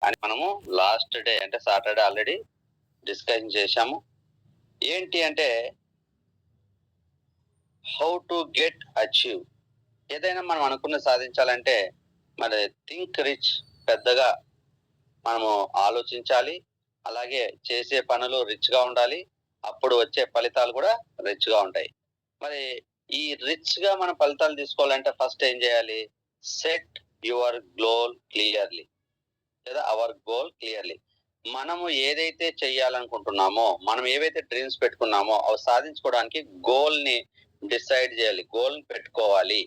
అని మనము last day అంటే సాటర్డే ఆల్రెడీ డిస్కషన్ చేశాము. ఏంటి అంటే హౌ టు గెట్ అచీవ్. ఏదైనా మనం అనుకున్న సాధించాలంటే మరి థింక్ రిచ్, పెద్దగా మనము ఆలోచించాలి. అలాగే చేసే పనులు రిచ్ గా ఉండాలి. అప్పుడు వచ్చే ఫలితాలు కూడా రిచ్ గా ఉంటాయి. మరి ఈ రిచ్ గా మన ఫలితాలు తీసుకోవాలంటే ఫస్ట్ ఏం చేయాలి? సెట్ యువర్ గోల్ క్లియర్లీ, లేదా అవర్ గోల్ క్లియర్లీ. మనము ఏదైతే చెయ్యాలనుకుంటున్నామో, మనం ఏవైతే డ్రీమ్స్ పెట్టుకున్నామో అవి సాధించుకోవడానికి గోల్ ని డిసైడ్ చేయాలి, గోల్ పెట్టుకోవాలి.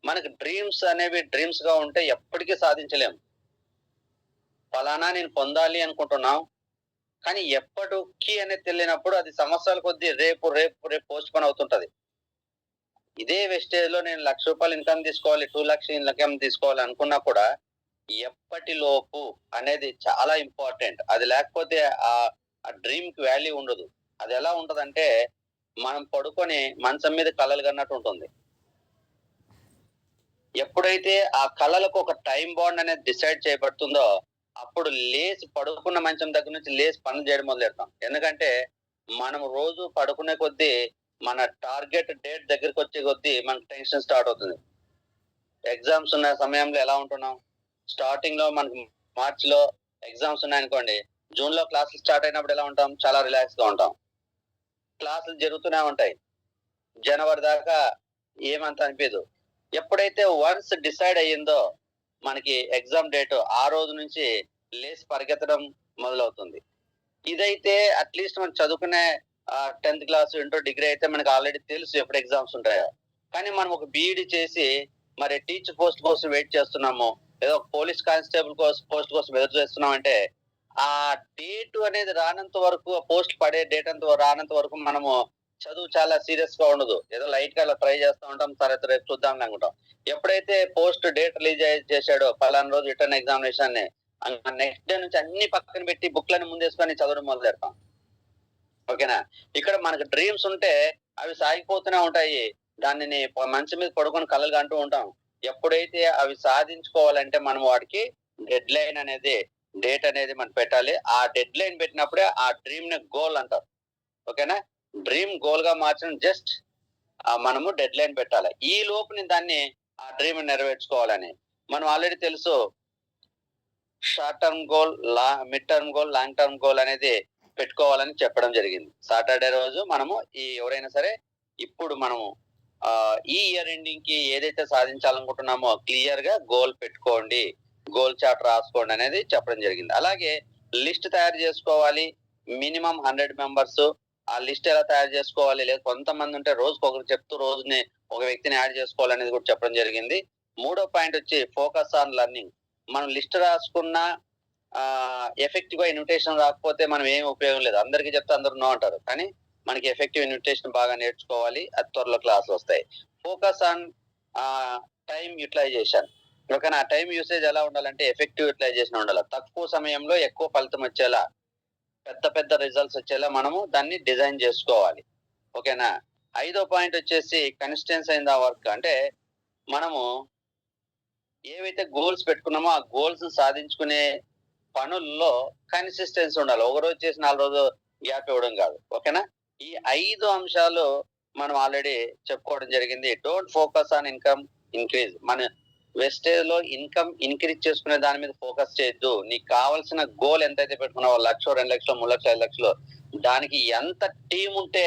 మనకి డ్రీమ్స్ అనేవి డ్రీమ్స్ గా ఉంటే ఎప్పటికీ సాధించలేం. ఫలానా నేను పొందాలి అనుకుంటున్నాం, కానీ ఎప్పటికి అనేది తెలియనప్పుడు అది సంవత్సరాల కొద్దీ రేపు రేపు రేపు పోస్ట్ పోన్ అవుతుంటది. ఇదే వెస్టేజ్ లో నేను ₹1,00,000 ఇన్కమ్ తీసుకోవాలి, 2 lakhs ఇన్కమ్ తీసుకోవాలి అనుకున్నా కూడా ఎప్పటిలోపు అనేది చాలా ఇంపార్టెంట్. అది లేకపోతే ఆ డ్రీమ్ కి వాల్యూ ఉండదు. అది ఎలా ఉంటదంటే మనం పడుకొని మంచం మీద కలలు కన్నట్టు ఉంటుంది. ఎప్పుడైతే ఆ కళలకు ఒక టైం బాండ్ అనేది డిసైడ్ చేయబడుతుందో అప్పుడు లేచి పడుకున్న మంచం దగ్గర నుంచి లేచి పనులు చేయడం మొదలెడతాం. ఎందుకంటే మనం రోజు పడుకునే కొద్దీ మన టార్గెట్ డేట్ దగ్గరికి వచ్చే కొద్దీ మనకు టెన్షన్ స్టార్ట్ అవుతుంది. ఎగ్జామ్స్ ఉన్న సమయంలో ఎలా ఉంటున్నాం? స్టార్టింగ్ లో మనకి మార్చ్ లో ఎగ్జామ్స్ ఉన్నాయనుకోండి, జూన్ లో క్లాసులు స్టార్ట్ అయినప్పుడు ఎలా ఉంటాం? చాలా రిలాక్స్ గా ఉంటాం. క్లాసులు జరుగుతూనే ఉంటాయి. జనవరి దాకా ఏమంత అనిపించదు. ఎప్పుడైతే వన్స్ డిసైడ్ అయ్యిందో మనకి ఎగ్జామ్ డేట్, ఆ రోజు నుంచి లేచి పరిగెత్తడం మొదలవుతుంది. ఇదైతే అట్లీస్ట్ మనం చదువుకునే 10th క్లాస్ ఇంటర్ డిగ్రీ అయితే మనకు ఆల్రెడీ తెలుసు ఎప్పుడు ఎగ్జామ్స్ ఉంటాయో. కానీ మనం ఒక బీఈడి చేసి మరి టీచర్ పోస్ట్ కోసం వెయిట్ చేస్తున్నాము, ఏదో పోలీస్ కానిస్టేబుల్ పోస్ట్ కోసం ఎదురు చేస్తున్నాం అంటే ఆ డేట్ అనేది రానంత వరకు, పోస్ట్ పడే డేట్ రానంత వరకు మనము చదువు చాలా సీరియస్ గా ఉండదు. ఏదో లైట్ గా అలా ట్రై చేస్తూ ఉంటాం, సరే రేపు చూద్దాం అనుకుంటాం. ఎప్పుడైతే పోస్ట్ డేట్ రిలీజ్ చేశాడో పలానా రోజు రిటర్న్ ఎగ్జామినేషన్ ని, నెక్స్ట్ డే నుంచి అన్ని పక్కన పెట్టి బుక్లను ముందేసుకొని చదవడం మొదలు పెడతాం. ఓకేనా? ఇక్కడ మనకు డ్రీమ్స్ ఉంటే అవి సాగిపోతూనే ఉంటాయి. దానిని మంచం మీద పడుకొని కలలు కంటూ ఉంటాం. ఎప్పుడైతే అవి సాధించుకోవాలంటే మనం వాటికి డెడ్ లైన్ అనేది, డేట్ అనేది మనం పెట్టాలి. ఆ డెడ్ లైన్ పెట్టినప్పుడే ఆ డ్రీమ్ ని గోల్ అంటారు. ఓకేనా? డ్రీమ్ గోల్ గా మార్చడం జస్ట్ మనము డెడ్ లైన్ పెట్టాలి. ఈ లోపు నేను దాన్ని ఆ డ్రీమ్ నెరవేర్చుకోవాలని. మనం ఆల్రెడీ తెలుసు, short term goal, mid term goal, long term goal అనేది పెట్టుకోవాలని చెప్పడం జరిగింది. సాటర్డే రోజు మనము ఎవరైనా సరే ఇప్పుడు మనము ఈ ఇయర్ ఎండింగ్ కి ఏదైతే సాధించాలనుకుంటున్నామో క్లియర్ గా గోల్ పెట్టుకోండి, గోల్ చార్ట్ రాసుకోండి అనేది చెప్పడం జరిగింది. అలాగే లిస్ట్ తయారు చేసుకోవాలి. Minimum 100 members. ఆ లిస్ట్ ఎలా తయారు చేసుకోవాలి, లేదా కొంతమంది ఉంటే రోజుకి ఒకరు చెప్తూ రోజుని ఒక వ్యక్తిని యాడ్ చేసుకోవాలనేది కూడా చెప్పడం జరిగింది. మూడో పాయింట్ వచ్చి ఫోకస్ ఆన్ లెర్నింగ్. మనం లిస్ట్ రాసుకున్నా ఎఫెక్టివ్ గా ఇన్విటేషన్ రాకపోతే మనం ఏం ఉపయోగం లేదు. అందరికీ చెప్తే అందరూ నో అంటారు. కానీ మనకి ఎఫెక్టివ్ ఇన్విటేషన్ బాగా నేర్చుకోవాలి. అది త్వరలో క్లాసులు వస్తాయి. Focus on time utilisation. ఓకేనా? ఆ టైం యూసేజ్ ఎలా ఉండాలంటే ఎఫెక్టివ్ యూటిలైజేషన్ ఉండాలి. తక్కువ సమయంలో ఎక్కువ ఫలితం వచ్చేలా, పెద్ద పెద్ద రిజల్ట్స్ వచ్చేలా మనము దాన్ని డిజైన్ చేసుకోవాలి. ఓకేనా? ఐదో పాయింట్ వచ్చేసి కన్సిస్టెన్సీ ఇన్ ద వర్క్. అంటే మనము ఏవైతే గోల్స్ పెట్టుకున్నామో ఆ గోల్స్ సాధించుకునే పనుల్లో కన్సిస్టెన్సీ ఉండాలి. ఒక రోజు చేసి 4 రోజులు గ్యాప్ ఇవ్వడం కాదు. ఓకేనా? ఈ 5 అంశాలు మనం ఆల్రెడీ చెప్పుకోవడం జరిగింది. Don't focus on income increase. మన వెస్టేజ్ లో ఇన్కమ్ ఇంక్రీజ్ చేసుకునే దాని మీద ఫోకస్ చేయొద్దు. నీకు కావాల్సిన గోల్ ఎంతైతే పెట్టుకున్నావో 1,00,000, 2,00,000, 3,00,000, 5,00,000, దానికి ఎంత టీం ఉంటే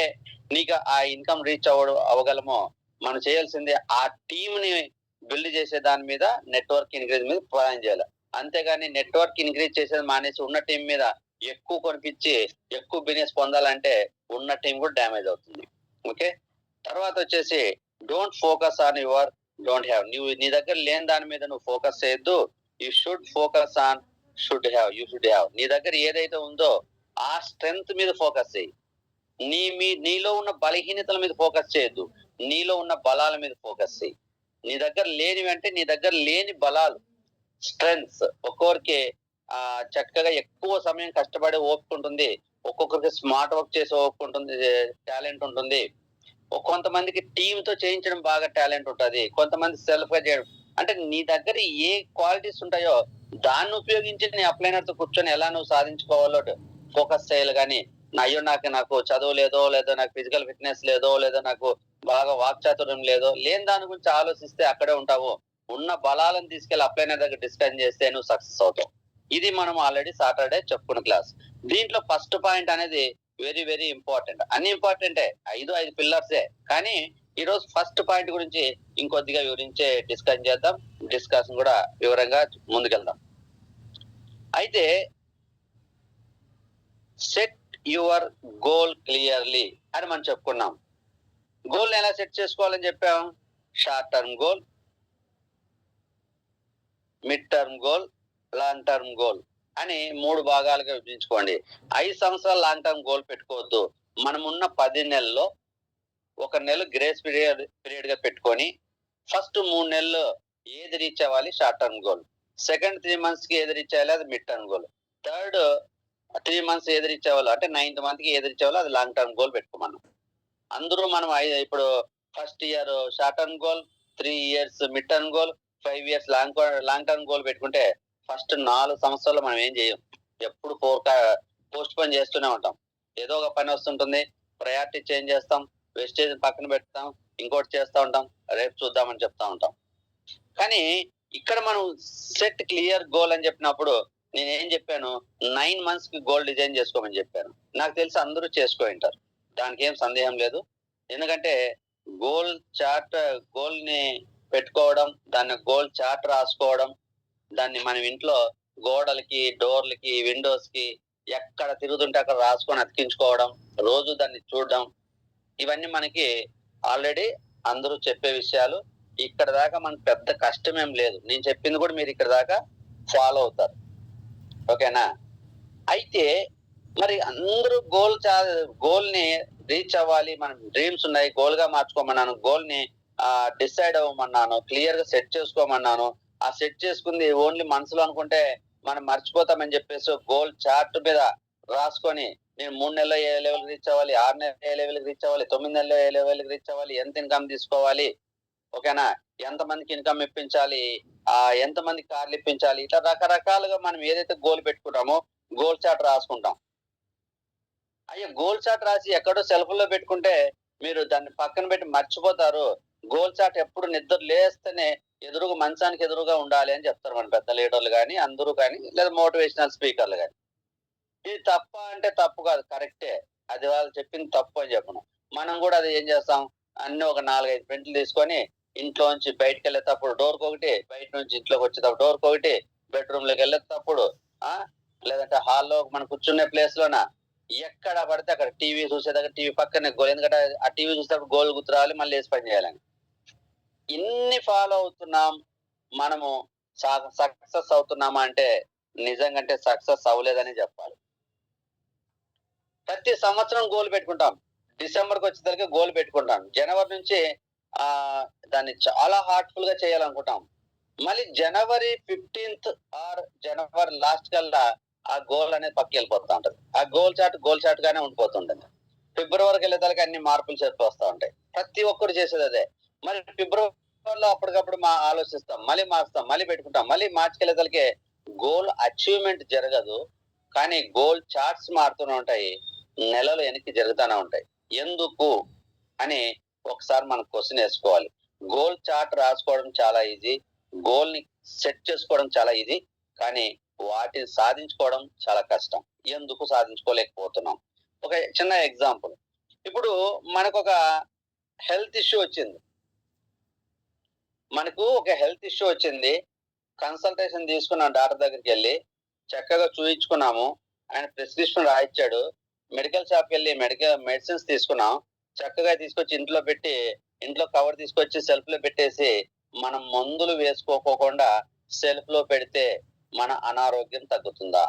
నీకు ఆ ఇన్కమ్ రీచ్ అవ్వగలమో మనం చేయాల్సింది ఆ టీమ్ ని బిల్డ్ చేసే దాని మీద, నెట్వర్క్ ఇంక్రీజ్ మీద ప్రయాణం చేయాలి. అంతేగాని నెట్వర్క్ ఇంక్రీజ్ చేసేది మానేసి ఉన్న టీం మీద ఎక్కువ కొనిపించి ఎక్కువ బిజినెస్ పొందాలంటే ఉన్న టీం కూడా డ్యామేజ్ అవుతుంది. ఓకే? తర్వాత వచ్చేసి don't focus on your don't have. నీ దగ్గర లేని దాని మీద నువ్వు ఫోకస్ చేయొద్దు. You should focus on should have. You should have. నీ దగ్గర ఏదైతే ఉందో ఆ స్ట్రెంగ్త్ మీద ఫోకస్ చేయి. నీలో ఉన్న బలహీనతల మీద ఫోకస్ చేయొద్దు. నీలో ఉన్న బలాల మీద ఫోకస్ చేయి. నీ దగ్గర లేనివి అంటే నీ దగ్గర లేని బలాలు, స్ట్రెంగ్త్స్. ఒక్కొక్కరికి చక్కగా ఎక్కువ సమయం కష్టపడే ఓపిక ఉంటుంది. ఒక్కొక్కరికి స్మార్ట్ వర్క్ చేసే ఓపిక ఉంటుంది, టాలెంట్ ఉంటుంది. కొంతమందికి టీమ్ తో చేయించడం బాగా టాలెంట్ ఉంటుంది. కొంతమంది సెల్ఫ్ గా చేయడం. అంటే నీ దగ్గర ఏ క్వాలిటీస్ ఉంటాయో దాన్ని ఉపయోగించి నీ అప్లైనర్ తో కూర్చొని ఎలా నువ్వు సాధించుకోవాలో ఫోకస్ చేయాలి. కానీ అయ్యో నాకు చదువు లేదో, లేదో నాకు ఫిజికల్ ఫిట్నెస్ లేదో, లేదో నాకు బాగా వాక్చాతుర్యం లేదో, లేని దాని గురించి ఆలోచిస్తే అక్కడే ఉంటావు. ఉన్న బలాలను తీసుకెళ్లి అప్లైనర్ దగ్గర డిస్కస్ చేస్తే నువ్వు సక్సెస్ అవుతావు. ఇది మనం ఆల్రెడీ సాటర్డే చెప్పుకున్న క్లాస్. దీంట్లో ఫస్ట్ పాయింట్ అనేది వెరీ వెరీ ఇంపార్టెంట్. అన్ని ఇంపార్టెంటే, ఐదు పిల్లర్సే. కానీ ఈ రోజు ఫస్ట్ పాయింట్ గురించి ఇంకొద్దిగా వివరించే డిస్కస్ చేద్దాం. డిస్కషన్ కూడా వివరంగా ముందుకెళ్దాం. అయితే సెట్ యువర్ గోల్ క్లియర్లీ అని మనం చెప్పుకున్నాం. గోల్ ఎలా సెట్ చేసుకోవాలని చెప్పాం? Short term goal, mid term goal, long term goal అని 3 భాగాలుగా విభజించుకోండి. 5 సంవత్సరాల లాంగ్ టర్మ్ గోల్ పెట్టుకోవద్దు. మనమున్న 10 నెలల్లో 1 నెల గ్రేస్ పీరియడ్ గా పెట్టుకొని ఫస్ట్ 3 నెలలు ఏది రీచ్ అవ్వాలి short term goal, second 3 months కి ఏది రీచ్ అవ్వాలి అది mid term goal, third 3 months ఏది రీచ్ అవ్వాలి అంటే 9th month కి ఏది రీచ్ అవ్వాలి అది లాంగ్ టర్మ్ గోల్ పెట్టుకోమన్నాం. అందరూ మనం ఇప్పుడు first year short term goal, 3 years mid term goal, 5 years long term goal పెట్టుకుంటే ఫస్ట్ 4 సంవత్సరాలు మనం ఏం చేయం. ఎప్పుడు పోస్ట్ పోన్ చేస్తూనే ఉంటాం. ఏదో ఒక పని వస్తుంటుంది, ప్రయారిటీ చేంజ్ చేస్తాం, వెస్టేజ్ పక్కన పెడతాం, ఇంకోటి చేస్తూ ఉంటాం, రేపు చూద్దామని చెప్తా ఉంటాం. కానీ ఇక్కడ మనం సెట్ క్లియర్ గోల్ అని చెప్పినప్పుడు నేనేం చెప్పాను? 9 months కి గోల్ డిజైన్ చేసుకోమని చెప్పాను. నాకు తెలిసి అందరూ ఉంటారు, దానికి ఏం సందేహం లేదు. ఎందుకంటే గోల్ ని పెట్టుకోవడం, దాన్ని గోల్ చార్ట్ రాసుకోవడం, దాన్ని మనం ఇంట్లో గోడలకి, డోర్లకి, విండోస్ కి ఎక్కడ తిరుగుతుంటే అక్కడ రాసుకొని అతికించుకోవడం, రోజు దాన్ని చూడడం, ఇవన్నీ మనకి ఆల్రెడీ అందరూ చెప్పే విషయాలు. ఇక్కడ దాకా మనకు పెద్ద కష్టమేం లేదు. నేను చెప్పింది కూడా మీరు ఇక్కడ దాకా ఫాలో అవుతారు. ఓకేనా? అయితే మరి అందరూ గోల్ ని రీచ్ అవ్వాలి, మనం డ్రీమ్స్ ఉన్నాయి, గోల్ గా మార్చుకోమన్నాను, గోల్ ని డిసైడ్ అవ్వమన్నాను, క్లియర్ గా సెట్ చేసుకోమన్నాను. ఆ సెట్ చేసుకుంది ఓన్లీ మనసులో అనుకుంటే మనం మర్చిపోతామని చెప్పేసి గోల్ చార్ట్ మీద రాసుకొని నేను 3 నెలల్లో ఏ లెవెల్ రీచ్ అవ్వాలి, 6 నెలల్లో ఏ లెవెల్ రీచ్ అవ్వాలి, 9 నెలల్లో ఏ లెవెల్ రీచ్ అవ్వాలి, ఎంత ఇన్కమ్ తీసుకోవాలి, ఓకేనా, ఎంతమందికి ఇన్కమ్ ఇప్పించాలి, ఎంతమంది కార్లు ఇప్పించాలి, ఇట్లా రకరకాలుగా మనం ఏదైతే గోల్ పెట్టుకుంటామో గోల్ చార్ట్ రాసుకుంటాం. అయ్యో గోల్ చార్ట్ రాసి ఎక్కడో సెల్ఫ్ లో పెట్టుకుంటే మీరు దాన్ని పక్కన పెట్టి మర్చిపోతారు. గోల్ చార్ట్ ఎప్పుడు నిద్ర లేస్తేనే ఎదురుగా మంచానికి ఎదురుగా ఉండాలి అని చెప్తారు మన పెద్ద లీడర్లు కానీ, అందరూ కానీ, లేదా మోటివేషనల్ స్పీకర్లు కానీ. ఇది తప్ప అంటే తప్పు కాదు, కరెక్టే. అది వాళ్ళు చెప్పింది తప్పు అని చెప్పను. మనం కూడా అది ఏం చేస్తాం, అన్ని ఒక 4-5 ప్రింట్లు తీసుకొని ఇంట్లో నుంచి బయటకు వెళ్ళేటప్పుడు డోర్కి ఒకటి, బయట నుంచి ఇంట్లోకి వచ్చేటప్పుడు డోర్కి ఒకటి, బెడ్రూమ్ లోకి వెళ్ళేటప్పుడు లేదంటే హాల్లో మనం కూర్చునే ప్లేస్ లోన ఎక్కడ పడితే అక్కడ టీవీ చూసేదాకా టీవీ పక్కనే గోల్. ఎందుకంటే ఆ టీవీ చూసేటప్పుడు గోల్ గుర్తురావాలి, మళ్ళీ వేసి పని చేయాలని. ఇన్ని ఫాలో అవుతున్నాం, మనము సక్సెస్ అవుతున్నామా అంటే నిజంగా సక్సెస్ అవ్వలేదని చెప్పాలి. ప్రతి సంవత్సరం గోల్ పెట్టుకుంటాం, డిసెంబర్కి వచ్చేసరికి గోల్ పెట్టుకుంటాం, జనవరి నుంచి దాన్ని చాలా హార్ట్ఫుల్ గా చేయాలనుకుంటాం. మళ్ళీ జనవరి 15th ఆర్ జనవరి లాస్ట్ కల్లా ఆ గోల్ అనేది పక్కకి వెళ్ళిపోతా ఉంటది. ఆ గోల్ చార్ట్ గానే ఉండిపోతుంటది. ఫిబ్రవరికి వెళ్ళేదానికి అన్ని మార్పులు చేస్తూ వస్తూ ఉంటాయి. ప్రతి ఒక్కరు చేసేది అదే. మరి ఫిబ్రవరిలో అప్పటికప్పుడు ఆలోచిస్తాం, మళ్ళీ మారుస్తాం, మళ్ళీ పెట్టుకుంటాం, మళ్ళీ మార్చికి వెళ్ళేదానికి గోల్ అచీవ్మెంట్ జరగదు. కానీ గోల్ చార్ట్స్ మారుతూనే ఉంటాయి, నెలలు వెనక్కి జరుగుతూనే ఉంటాయి. ఎందుకు అని ఒకసారి మనం క్వశ్చన్ వేసుకోవాలి. గోల్ చార్ట్ రాసుకోవడం చాలా ఈజీ, గోల్ ని సెట్ చేసుకోవడం చాలా ఈజీ, కానీ వాటిని సాధించుకోవడం చాలా కష్టం. ఎందుకు సాధించుకోలేకపోతున్నాం? ఒక చిన్న ఎగ్జాంపుల్. ఇప్పుడు మనకు ఒక హెల్త్ ఇష్యూ వచ్చింది, కన్సల్టేషన్ తీసుకున్నాం, డాక్టర్ దగ్గరికి వెళ్ళి చక్కగా చూయించుకున్నాము, ఆయన ప్రిస్క్రిప్షన్ రాయించాడు, మెడికల్ షాప్కి వెళ్ళి మెడిసిన్స్ తీసుకున్నాం, చక్కగా తీసుకొచ్చి ఇంట్లో కవర్ తీసుకొచ్చి సెల్ఫ్ లో పెట్టేసి మనం మందులు వేసుకోకుండా సెల్ఫ్ లో పెడితే మన అనారోగ్యం తగ్గుతుందా?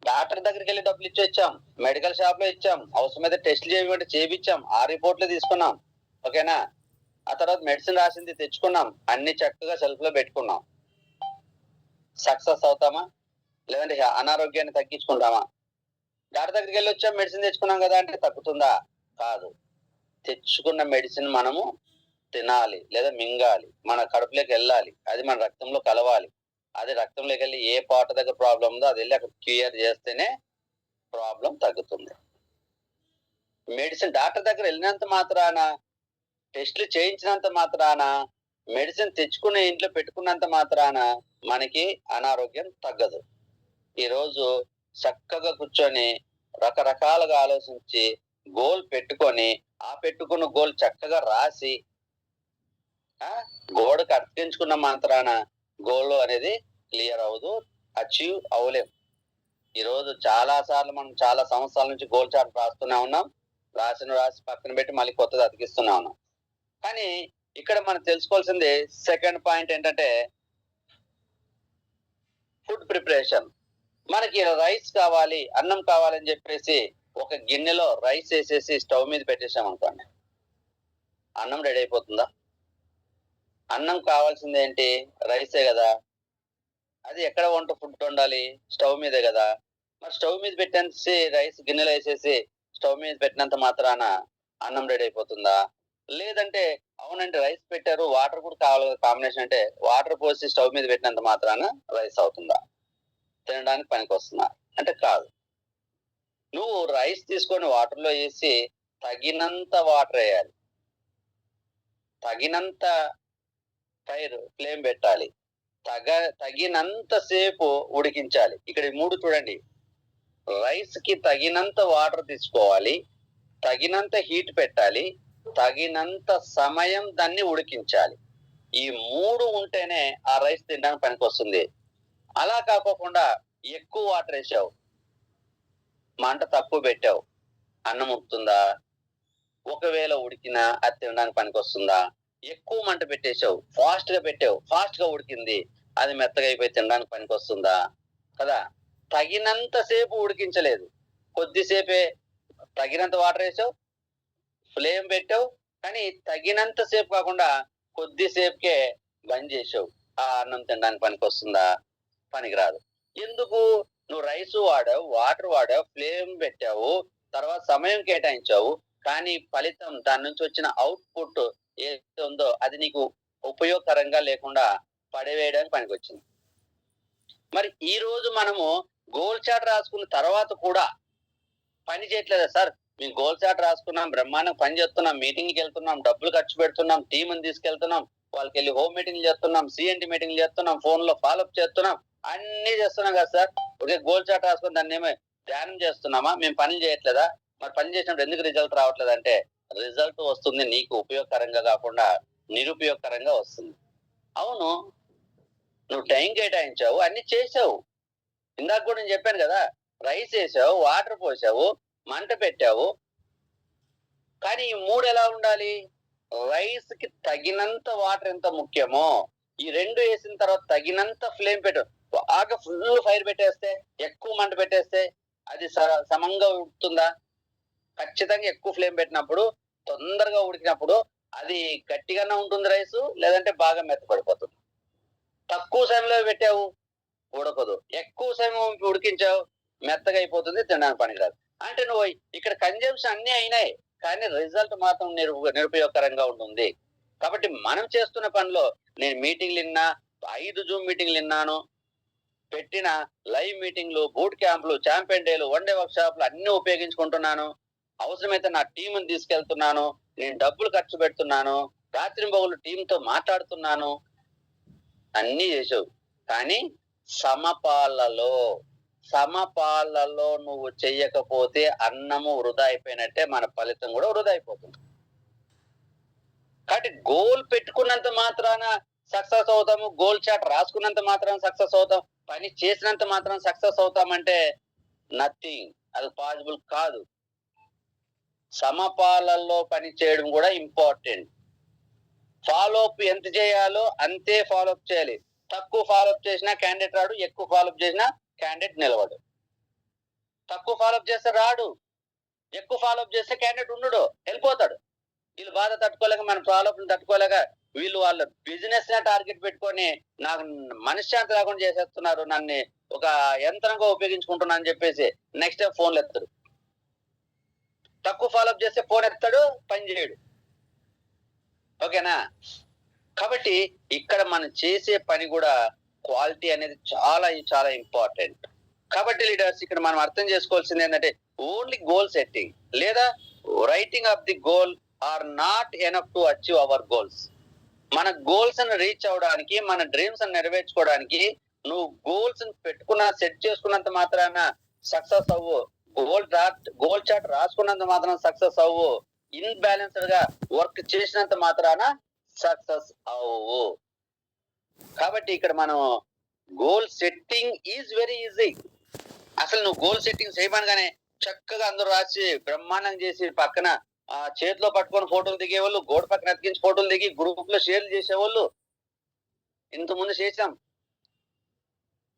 డాక్టర్ దగ్గరికి వెళ్ళి డబ్బులు ఇచ్చి వచ్చాం, మెడికల్ షాప్ లో ఇచ్చాం, అవసరమైతే టెస్టులు చేయమంటే చేయించాం, ఆ రిపోర్ట్లు తీసుకున్నాం, ఓకేనా, ఆ తర్వాత మెడిసిన్ రాసింది తెచ్చుకున్నాం, అన్ని చక్కగా సెల్ఫ్ లో పెట్టుకున్నాం. సక్సెస్ అవుతామా? లేదంటే అనారోగ్యాన్ని తగ్గించుకుంటామా? డాక్టర్ దగ్గరికి వెళ్ళి వచ్చాం, మెడిసిన్ తెచ్చుకున్నాం కదా అంటే తగ్గుతుందా? కాదు. తెచ్చుకున్న మెడిసిన్ మనము తినాలి లేదా మింగాలి, మన కడుపులోకి వెళ్ళాలి, అది మన రక్తంలో కలవాలి. అది రక్తంలోకి వెళ్ళి ఏ పార్ట్ దగ్గర ప్రాబ్లం ఉందో అది వెళ్ళి అక్కడ క్లియర్ చేస్తేనే ప్రాబ్లం తగ్గుతుంది. మెడిసిన్ డాక్టర్ దగ్గర వెళ్ళినంత మాత్రాన, టెస్టులు చేయించినంత మాత్రాన, మెడిసిన్ తెచ్చుకుని ఇంట్లో పెట్టుకున్నంత మాత్రాన మనకి అనారోగ్యం తగ్గదు. ఈరోజు చక్కగా కూర్చొని రకరకాలుగా ఆలోచించి గోల్ పెట్టుకొని, ఆ పెట్టుకున్న గోల్ చక్కగా రాసి గోడకు అతికించుకున్న మాత్రాన గోల్ అనేది క్లియర్ అవ్వదు, అచీవ్ అవ్వలేం. ఈరోజు చాలా సార్లు మనం చాలా సంవత్సరాల నుంచి గోల్ చార్ట్ రాస్తూనే ఉన్నాం, రాసి పక్కన పెట్టి మళ్ళీ కొత్తది అతికిస్తూనే ఉన్నాం. కానీ ఇక్కడ మనం తెలుసుకోవాల్సింది సెకండ్ పాయింట్ ఏంటంటే ఫుడ్ ప్రిపరేషన్. మనకి రైస్ కావాలి, అన్నం కావాలని చెప్పేసి ఒక గిన్నెలో రైస్ వేసేసి స్టవ్ మీద పెట్టేసాం అనుకోండి, అన్నం రెడీ అయిపోతుందా? అన్నం కావాల్సింది ఏంటి? రైసే కదా. అది ఎక్కడ ఫుడ్ వండాలి? స్టవ్ మీదే కదా. మరి స్టవ్ మీద పెట్టేసి రైస్ గిన్నెలో వేసేసి స్టవ్ మీద పెట్టినంత మాత్రాన అన్నం రెడీ అయిపోతుందా? లేదంటే అవునంటే రైస్ పెట్టారు, వాటర్ కూడా కావాలి కాంబినేషన్ అంటే వాటర్ పోసి స్టవ్ మీద పెట్టినంత మాత్రాన రైస్ అవుతుందా? తినడానికి పనికి వస్తుందా అంటే కాదు. నువ్వు రైస్ తీసుకొని వాటర్లో వేసి తగినంత వాటర్ వేయాలి, తగినంత ఫ్లేమ్ పెట్టాలి, తగినంత సేపు ఉడికించాలి. ఇక్కడ 3 చూడండి, రైస్ కి తగినంత వాటర్ తీసుకోవాలి, తగినంత హీట్ పెట్టాలి, తగినంత సమయం దాన్ని ఉడికించాలి. ఈ 3 ఉంటేనే ఆ రైస్ తినడానికి పనికి వస్తుంది. అలా కాకోకుండా ఎక్కువ వాటర్ వేసావు, మంట తక్కువ పెట్టావు, అన్నం ఉడుకుతుందా? ఒకవేళ ఉడికినా అది తినడానికి పనికి వస్తుందా? ఎక్కువ మంట పెట్టేశావు, ఫాస్ట్ గా పెట్టావు, ఫాస్ట్ గా ఉడికింది, అది మెత్తగా అయిపోయి తినడానికి పనికి వస్తుందా? కదా. తగినంత సేపు ఉడికించలేదు, కొద్దిసేపే తగినంత వాటర్ వేసావు, ఫ్లేమ్ పెట్టావు, కానీ తగినంత సేపు కాకుండా కొద్దిసేపుకే బంద్ చేసావు. ఆ అన్నం తినడానికి పనికి వస్తుందా? పనికిరాదు. ఎందుకు? నువ్వు రైస్ వాడావు, వాటర్ వాడావు, ఫ్లేమ్ పెట్టావు, తర్వాత సమయం కేటాయించావు, కానీ ఫలితం దాని నుంచి వచ్చిన అవుట్పుట్ ఏదైతే ఉందో అది నీకు ఉపయోగకరంగా లేకుండా పడవేయడానికి పనికొచ్చింది. మరి ఈ రోజు మనము గోల్ చార్ట్ రాసుకున్న తర్వాత కూడా పని చేయట్లేదా సార్? మేము గోల్ చార్ట్ రాసుకున్నాం, బ్రహ్మాండం పని చేస్తున్నాం, మీటింగ్కి వెళ్తున్నాం, డబ్బులు ఖర్చు పెడుతున్నాం, టీంని తీసుకెళ్తున్నాం, వాళ్ళకి వెళ్ళి హోమ్ మీటింగ్లు చేస్తున్నాం, సిఎన్టీ మీటింగ్లు చేస్తున్నాం, ఫోన్ లో ఫాలోఅప్ చేస్తున్నాం, అన్ని చేస్తున్నాం కదా సార్. ఒకే గోల్ చార్ట్ రాసుకుని దాన్ని ఏమో ధ్యానం చేస్తున్నామా? మేము పనులు చేయట్లేదా? మరి పని చేసినప్పుడు ఎందుకు రిజల్ట్ రావట్లేదు అంటే, రిజల్ట్ వస్తుంది నీకు ఉపయోగకరంగా కాకుండా నిరుపయోగకరంగా వస్తుంది. అవును, నువ్వు టైం కేటాయించావు, అన్ని చేసావు. ఇందాక కూడా నేను చెప్పాను కదా, రైస్ వేసావు, వాటర్ పోసావు, మంట పెట్టావు. కానీ ఈ 3 ఎలా ఉండాలి? రైస్ కి తగినంత వాటర్ ఎంత ముఖ్యమో, ఈ 2 వేసిన తర్వాత తగినంత ఫ్లేమ్ పెట్టు. బాగా ఫుల్ ఫైర్ పెట్టేస్తే, ఎక్కువ మంట పెట్టేస్తే అది సమంగా ఉడుకుతుందా? ఖచ్చితంగా ఎక్కువ ఫ్లేమ్ పెట్టినప్పుడు, తొందరగా ఉడికినప్పుడు అది గట్టిగానే ఉంటుంది రైస్, లేదంటే బాగా మెత్తపడిపోతుంది. తక్కువ సమయంలో పెట్టావు, ఉడకదు. ఎక్కువ సమయం ఉడికించావు, మెత్తగా అయిపోతుంది, తినడానికి పనికిరాదు. అంటే నువ్వు ఇక్కడ కన్జంప్షన్ అన్ని అయినాయి, కానీ రిజల్ట్ మాత్రం నిరుపయోగకరంగా ఉంటుంది. కాబట్టి మనం చేస్తున్న పనిలో నేను మీటింగ్లు విన్నా, 5 జూమ్ మీటింగ్లు విన్నాను, పెట్టిన లైవ్ మీటింగ్లు, బూట్ క్యాంపులు, ఛాంపియన్ డేలు, వన్ డే వర్క్ షాప్లు అన్ని ఉపయోగించుకుంటున్నాను. అవసరమైతే నా టీంని తీసుకెళ్తున్నాను, నేను డబ్బులు ఖర్చు పెడుతున్నాను, రాత్రింబవళ్ళు టీంతో మాట్లాడుతున్నాను, అన్ని చేసావు. కానీ సమపాలలో నువ్వు చెయ్యకపోతే అన్నము వృధా అయిపోయినట్టే, మన ఫలితం కూడా వృధా అయిపోతుంది. కాబట్టి గోల్ పెట్టుకున్నంత మాత్రాన సక్సెస్ అవుతాము, గోల్ చార్ట్ రాసుకున్నంత మాత్రాన సక్సెస్ అవుతాం, పని చేసినంత మాత్రాన సక్సెస్ అవుతామంటే నథింగ్, అది పాసిబుల్ కాదు. సమపాలల్లో పని చేయడం కూడా ఇంపార్టెంట్. ఫాలోఅప్ ఎంత చేయాలో అంతే ఫాలోఅప్ చేయాలి. తక్కువ ఫాలోఅప్ చేసినా క్యాండిడేట్ రాడు, ఎక్కువ ఫాలోఅప్ చేసినా క్యాండిడేట్ నిలవడు. తక్కువ ఫాలోఅప్ చేస్తే రాడు, ఎక్కువ ఫాలోఅప్ చేస్తే క్యాండిడేట్ ఉండడు, వెళ్ళిపోతాడు. వీళ్ళు బాధ తట్టుకోలేక, మన ఫాలోఅప్ తట్టుకోలేక వీళ్ళు వాళ్ళ బిజినెస్ నే టార్గెట్ పెట్టుకొని నాకు మనశ్శాంతి లేకుండా చేసేస్తున్నారు, నన్ను ఒక యంత్రంగా ఉపయోగించుకుంటున్నా అని చెప్పేసి నెక్స్ట్ టైం ఫోన్లు ఎత్తాడు. తక్కువ ఫాలోఅప్ చేస్తే ఫోన్ ఎత్తాడు, పని చేయడు. ఓకేనా? కాబట్టి ఇక్కడ మనం చేసే పని కూడా క్వాలిటీ అనేది చాలా చాలా ఇంపార్టెంట్. కాబట్టి లీడర్స్ ఇక్కడ మనం అర్థం చేసుకోవాల్సింది ఏంటంటే ఓన్లీ గోల్ సెట్టింగ్ లేదా writing of the goal are not enough to achieve our goals. మన గోల్స్ రీచ్ అవడానికి, మన డ్రీమ్స్ నెరవేర్చుకోవడానికి నువ్వు గోల్స్ పెట్టుకున్న సెట్ చేసుకున్నంత మాత్రాన సక్సెస్ అవ్వు. గోల్ చార్ట్ రాసుకున్నంత మాత్రాన సక్సెస్ అవ్వు. ఇన్బ్యాలెన్స్డ్ గా వర్క్ చేసినంత మాత్రాన సక్సెస్ అవ్వు. కాబట్టి ఇక్కడ మనం goal setting is very easy. అసలు నువ్వు గోల్ సెట్టింగ్ చేయమనగానే చక్కగా అందరూ రాసి బ్రహ్మాండంగా చేసి పక్కన చేతిలో పట్టుకొని ఫోటోలు దిగేవాళ్ళు, గోడ పక్కన అతికించి ఫోటోలు దిగి గ్రూప్ లో షేర్లు చేసేవాళ్ళు ఇంతకుముందు చేసాం.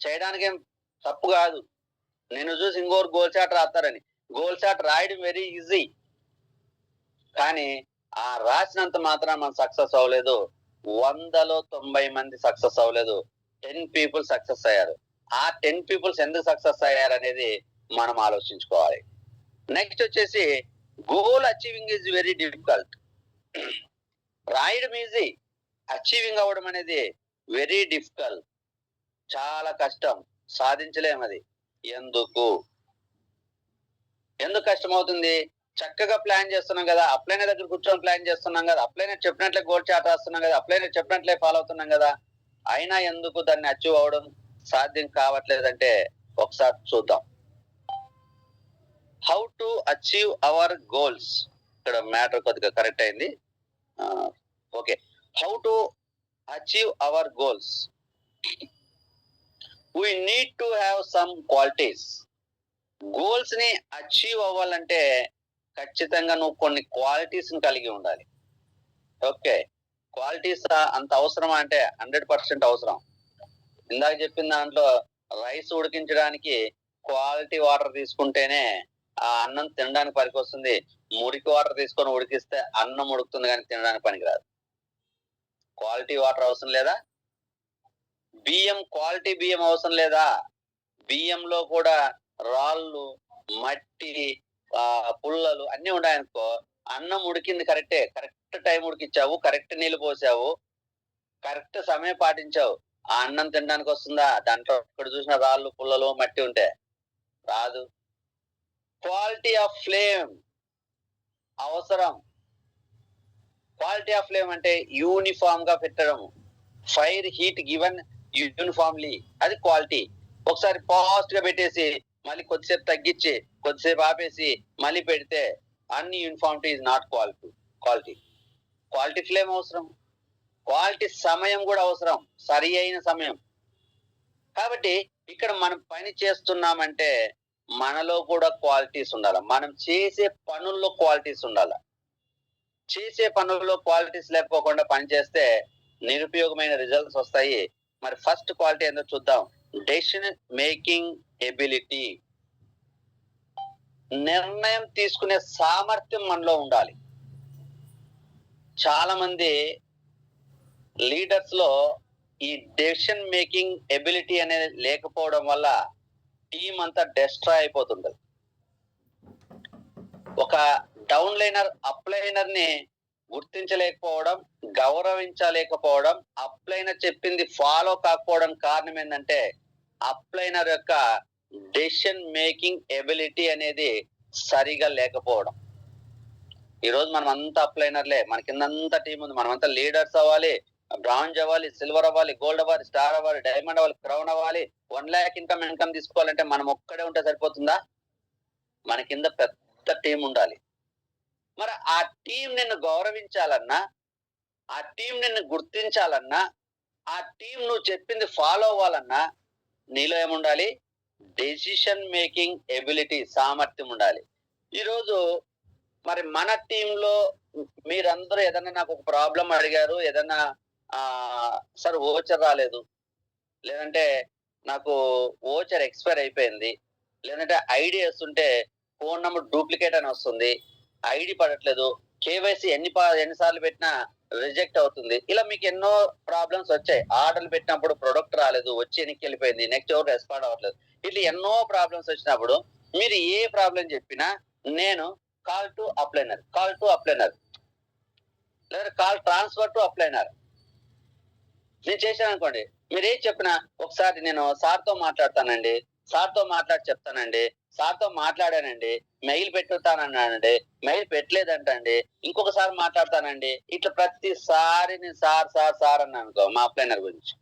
చేయడానికి ఏం తప్పు కాదు. నేను చూసి ఇంకోరు గోల్ చాట్ రాస్తారని. గోల్ చాట్ రాయడం వెరీ ఈజీ. కానీ ఆ రాసినంత మాత్రం మనం సక్సెస్ అవ్వలేదు. 100లో 90 మంది సక్సెస్ అవ్వలేదు. 10 పీపుల్ సక్సెస్ అయ్యారు. ఆ 10 పీపుల్స్ ఎందుకు సక్సెస్ అయ్యారు అనేది మనం ఆలోచించుకోవాలి. నెక్స్ట్ వచ్చేసి goal achieving is very difficult. రాయడం ఈజీ, అచీవింగ్ అవ్వడం అనేది వెరీ డిఫికల్ట్. చాలా కష్టం, సాధించలేము అది. ఎందుకు కష్టం అవుతుంది? చక్కగా ప్లాన్ చేస్తున్నాం కదా, అప్లైనర్ దగ్గర కూర్చొని ప్లాన్ చేస్తున్నాం కదా, అప్లైనర్ చెప్పినట్లే గోల్ చార్ట్ రాస్తున్నాం కదా, అప్లైనర్ చెప్పినట్లే ఫాలో అవుతున్నాం కదా, అయినా ఎందుకు దాన్ని అచీవ్ అవడం సాధ్యం కావట్లేదంటే ఒకసారి చూద్దాం. How to achieve our goals. ఇక్కడ మ్యాటర్ కొద్దిగా కరెక్ట్ అయింది. Okay, how to achieve our goals. we need to have some qualities. Goals ని అచీవ్ అవ్వాలంటే ఖచ్చితంగా నువ్వు కొన్ని క్వాలిటీస్ కలిగి ఉండాలి. ఓకే, క్వాలిటీస్ అంత అవసరమా అంటే 100% అవసరం. ఇందాక చెప్పిన దాంట్లో రైస్ ఉడికించడానికి క్వాలిటీ వాటర్ తీసుకుంటేనే ఆ అన్నం తినడానికి పనికొస్తుంది. మురికి వాటర్ తీసుకొని ఉడికిస్తే అన్నం ఉడుకుతుంది కానీ తినడానికి పనికిరాదు. క్వాలిటీ వాటర్ అవసరం లేదా? బియ్యం క్వాలిటీ బియ్యం అవసరం లేదా? బియ్యంలో కూడా రాళ్ళు, మట్టి, పుల్లలు అన్ని ఉన్నాయనుకో, అన్నం ఉడికింది కరెక్ట్ టైం ఉడికిచ్చావు, కరెక్ట్ నీళ్లు పోసావు, కరెక్ట్ సమయం పాటించావు, ఆ అన్నం తినడానికి వస్తుందా? దాంట్లో ఇక్కడ చూసిన రాళ్ళు, పుల్లలు, మట్టి ఉంటే రాదు. క్వాలిటీ ఆఫ్ ఫ్లేమ్ అవసరం. క్వాలిటీ ఆఫ్ ఫ్లేమ్ అంటే యూనిఫామ్ గా పెట్టడం, ఫైర్ హీట్ గివెన్ యూనిఫామ్లీ, అది క్వాలిటీ. ఒకసారి ఫాస్ట్ గా పెట్టేసి మళ్ళీ కొద్దిసేపు తగ్గించి కొద్దిసేపు ఆపేసి మళ్ళీ పెడితే అన్ని uniformity is not quality. Quality flame అవసరం, క్వాలిటీ సమయం కూడా అవసరం, సరి అయిన సమయం. కాబట్టి ఇక్కడ మనం పని చేస్తున్నామంటే మనలో కూడా క్వాలిటీస్ ఉండాలి. మనం చేసే పనుల్లో క్వాలిటీస్ ఉండాలి. చేసే పనుల్లో క్వాలిటీస్ లేకపోకుండా పనిచేస్తే నిరుపయోగమైన రిజల్ట్స్ వస్తాయి. మరి ఫస్ట్ క్వాలిటీ ఏందో చూద్దాం. Decision making ability. నిర్ణయం తీసుకునే సామర్థ్యం మనలో ఉండాలి. చాలా మంది లీడర్స్ లో ఈ డెసిషన్ మేకింగ్ ఎబిలిటీ అనేది లేకపోవడం వల్ల టీం అంతా డిస్ట్రాయ్ అయిపోతుంది. ఒక డౌన్ లైనర్ అప్లైనర్ ని గుర్తించలేకపోవడం, గౌరవించలేకపోవడం, అప్లైనర్ చెప్పింది ఫాలో కాకపోవడం కారణం ఏంటంటే అప్లైనర్ యొక్క డెసిషన్ మేకింగ్ ఎబిలిటీ అనేది సరిగా లేకపోవడం. ఈరోజు మనం అంతా అప్లైనర్లే, మన కిందంతా టీం ఉంది, మనమంతా లీడర్స్ అవ్వాలి, బ్రాంజ్ అవ్వాలి, సిల్వర్ అవ్వాలి, గోల్డ్ అవ్వాలి, స్టార్ అవ్వాలి, డైమండ్ అవ్వాలి, క్రౌన్ అవ్వాలి, 1 lakh ఇన్కమ్ తీసుకోవాలంటే మనం ఒక్కడే ఉంటే సరిపోతుందా? మన కింద పెద్ద టీం ఉండాలి. మరి ఆ టీం నిన్ను గౌరవించాలన్నా, ఆ టీం నిన్ను గుర్తించాలన్నా, ఆ టీం నువ్వు చెప్పింది ఫాలో అవ్వాలన్నా నీలో ఏముండాలి? డెసిషన్ మేకింగ్ ఎబిలిటీ, సామర్థ్యం ఉండాలి. ఈరోజు మరి మన టీంలో మీరందరూ ఏదన్నా నాకు ఒక ప్రాబ్లం అడిగారు, ఏదన్నా సార్ ఓచర్ రాలేదు, లేదంటే నాకు ఓచర్ ఎక్స్పైర్ అయిపోయింది, లేదంటే ఐడి వేస్తుంటే ఫోన్ నంబర్ డూప్లికేట్ అని వస్తుంది, ఐడి పడట్లేదు, కేవైసీ ఎన్నిసార్లు పెట్టినా రిజెక్ట్ అవుతుంది. ఇలా మీకు ఎన్నో ప్రాబ్లమ్స్ వచ్చాయి. ఆర్డర్లు పెట్టినప్పుడు ప్రొడక్ట్ రాలేదు, వచ్చి వెనక్కి వెళ్ళిపోయింది, నెక్స్ట్ ఎవరు రెస్పాండ్ అవ్వట్లేదు. ఇట్లా ఎన్నో ప్రాబ్లమ్స్ వచ్చినప్పుడు మీరు ఏ ప్రాబ్లం చెప్పినా నేను కాల్ టు అప్లైనర్. లేదా కాల్ ట్రాన్స్ఫర్ టు అప్లైనర్. నేను చేశాను అనుకోండి, మీరేం చెప్పినా ఒకసారి నేను సార్‌తో మాట్లాడతానండి, సార్‌తో మాట్లాడి చెప్తానండి, సార్‌తో మాట్లాడానండి, మెయిల్ పెట్టుతానన్నానండి, మెయిల్ పెట్టలేదంటండి, ఇంకొకసారి మాట్లాడతానండి. ఇట్లా ప్రతిసారి నేను సార్, సార్, సార్ అన్నాననుకో మా అప్లైనర్ గురించి.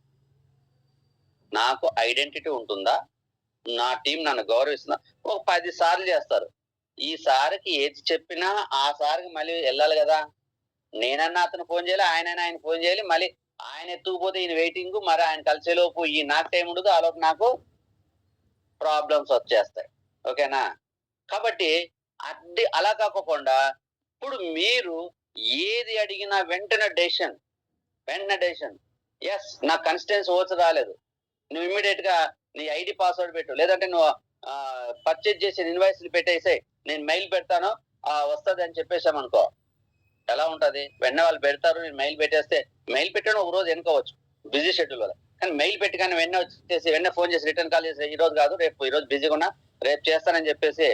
నాకు ఐడెంటిటీ ఉంటుందా? నా టీమ్ నన్ను గౌరవిస్తుందా? ఒక 10 సార్లు చేస్తారు. ఈ సార్‌కి ఏది చెప్పినా ఆ సార్‌కి మళ్ళీ ఎళ్ళాలి గదా! నేనన్నా అతనికి ఫోను చేయాలి. ఆయనైనా ఆయనకి ఫోను చేయాలి. మళ్ళీ ఆయన ఎత్తుకుపోతే ఈయన వెయిటింగు. మరి ఆయన కలిసేలోపు నాకు టైం ఉండదు. ఆలోపు నాకు ప్రాబ్లమ్స్ వచ్చేస్తాయి. ఓకేనా? కాబట్టి అలా కాకోకుండా ఇప్పుడు మీరు ఏది అడిగినా వెంటనే డెసిషన్. యెస్. నాకు కన్సిస్టెన్సీ ఓట్స్ రాలేదు. నువ్వు ఇమ్మీడియేట్‌గా నీ ఐడీ పాస్వర్డ్ పెట్టు. లేదంటే నువ్వు పర్చేజ్ చేసిన ఇన్వాయిస్‌లు పెట్టేసేయి. నేను మెయిల్ పెడతాను. వస్తదని చెప్పేసామనుకో. ఎలా ఉంటది? వెంటనే వాళ్ళు పెడతారు. నేను మెయిల్ పెట్టేస్తే మెయిల్ పెట్టడం ఒక రోజు ఎనుకోవచ్చు. బిజీ షెడ్యూల్ వల్ల. కానీ మెయిల్ పెట్టగానే వెంటనే ఫోన్ చేసి రిటర్న్ కాల్ చేసి ఈరోజు కాదు ఈరోజు బిజీగా ఉన్నా రేపు చేస్తానని చెప్పేసి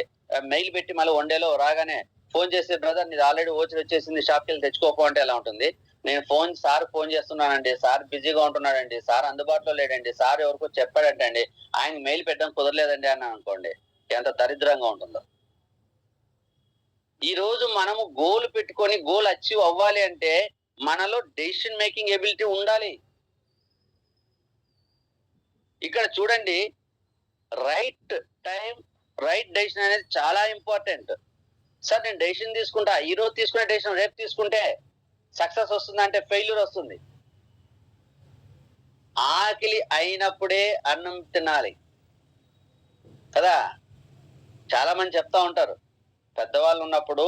మెయిల్ పెట్టి మళ్ళీ వన్ డేలో రాగానే ఫోన్ చేసి బ్రదర్ నీది ఆల్రెడీ వోచర్ వచ్చేసింది షాప్‌కెళ్ళి తెచ్చుకోపో అంటే ఎలా ఉంటుంది? నేను సార్‌కి ఫోన్ చేస్తున్నానండి. సార్ బిజీగా ఉంటున్నాడండి. సార్ అందుబాటులో లేడండి. సార్ ఎవరికో చెప్పాడంటండి. ఆయనకి మెయిల్ పెట్టడం కుదరలేదండి అన్నాననుకోండి. ఎంత దరిద్రంగా ఉంటుందో. ఈ రోజు మనము గోల్ పెట్టుకొని గోల్ అచీవ్ అవ్వాలి అంటే మనలో డెసిషన్ మేకింగ్ ఎబిలిటీ ఉండాలి. ఇక్కడ చూడండి రైట్ టైం, రైట్ డెసిషన్ అనేది చాలా ఇంపార్టెంట్. సార్ నేను డెసిషన్ తీసుకుంటా. ఈ రోజు తీసుకునే డెసిషన్ రేపు తీసుకుంటే సక్సెస్ వస్తుందంటే ఫెయిల్యూర్ వస్తుంది. ఆకలి అయినప్పుడే అన్నం తినాలి. కదా! చాలా మంది చెప్తా ఉంటారు. పెద్దవాళ్ళు ఉన్నప్పుడు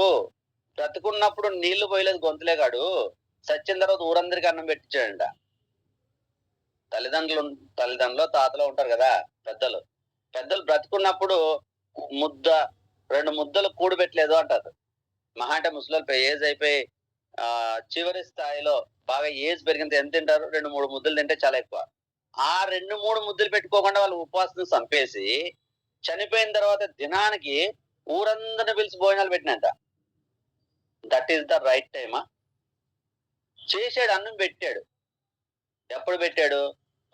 బ్రతికున్నప్పుడు నీళ్లు పోయలేదు గొంతులేగాడు. సచ్చిన తర్వాత ఊరందరికి అన్నం పెట్టించాడంట. తల్లిదండ్రులు, తాతలు ఉంటారు కదా పెద్దలు. పెద్దలు బ్రతికున్నప్పుడు ముద్ద, 2 ముద్దలు కూడబెట్టలేదు అంటారు. మహా అంటే ముసలోళ్ళు ఏజ్ అయిపోయి చివరి స్థాయిలో బాగా ఏజ్ పెరిగినంత ఎంత తింటారు? 2, 3 ముద్దలు తింటే చాలా ఎక్కువ. ఆ 2, 3 ముద్దలు పెట్టుకోకుండా వాళ్ళు ఉపవాసం చంపేసి, చనిపోయిన తర్వాత దినానికి ఊరందరిని పిలిచి భోజనాలు పెట్టినంట. దట్ ఈస్ ద రైట్ టైమా? చేసాడు అన్నం పెట్టాడు. ఎప్పుడు పెట్టాడు?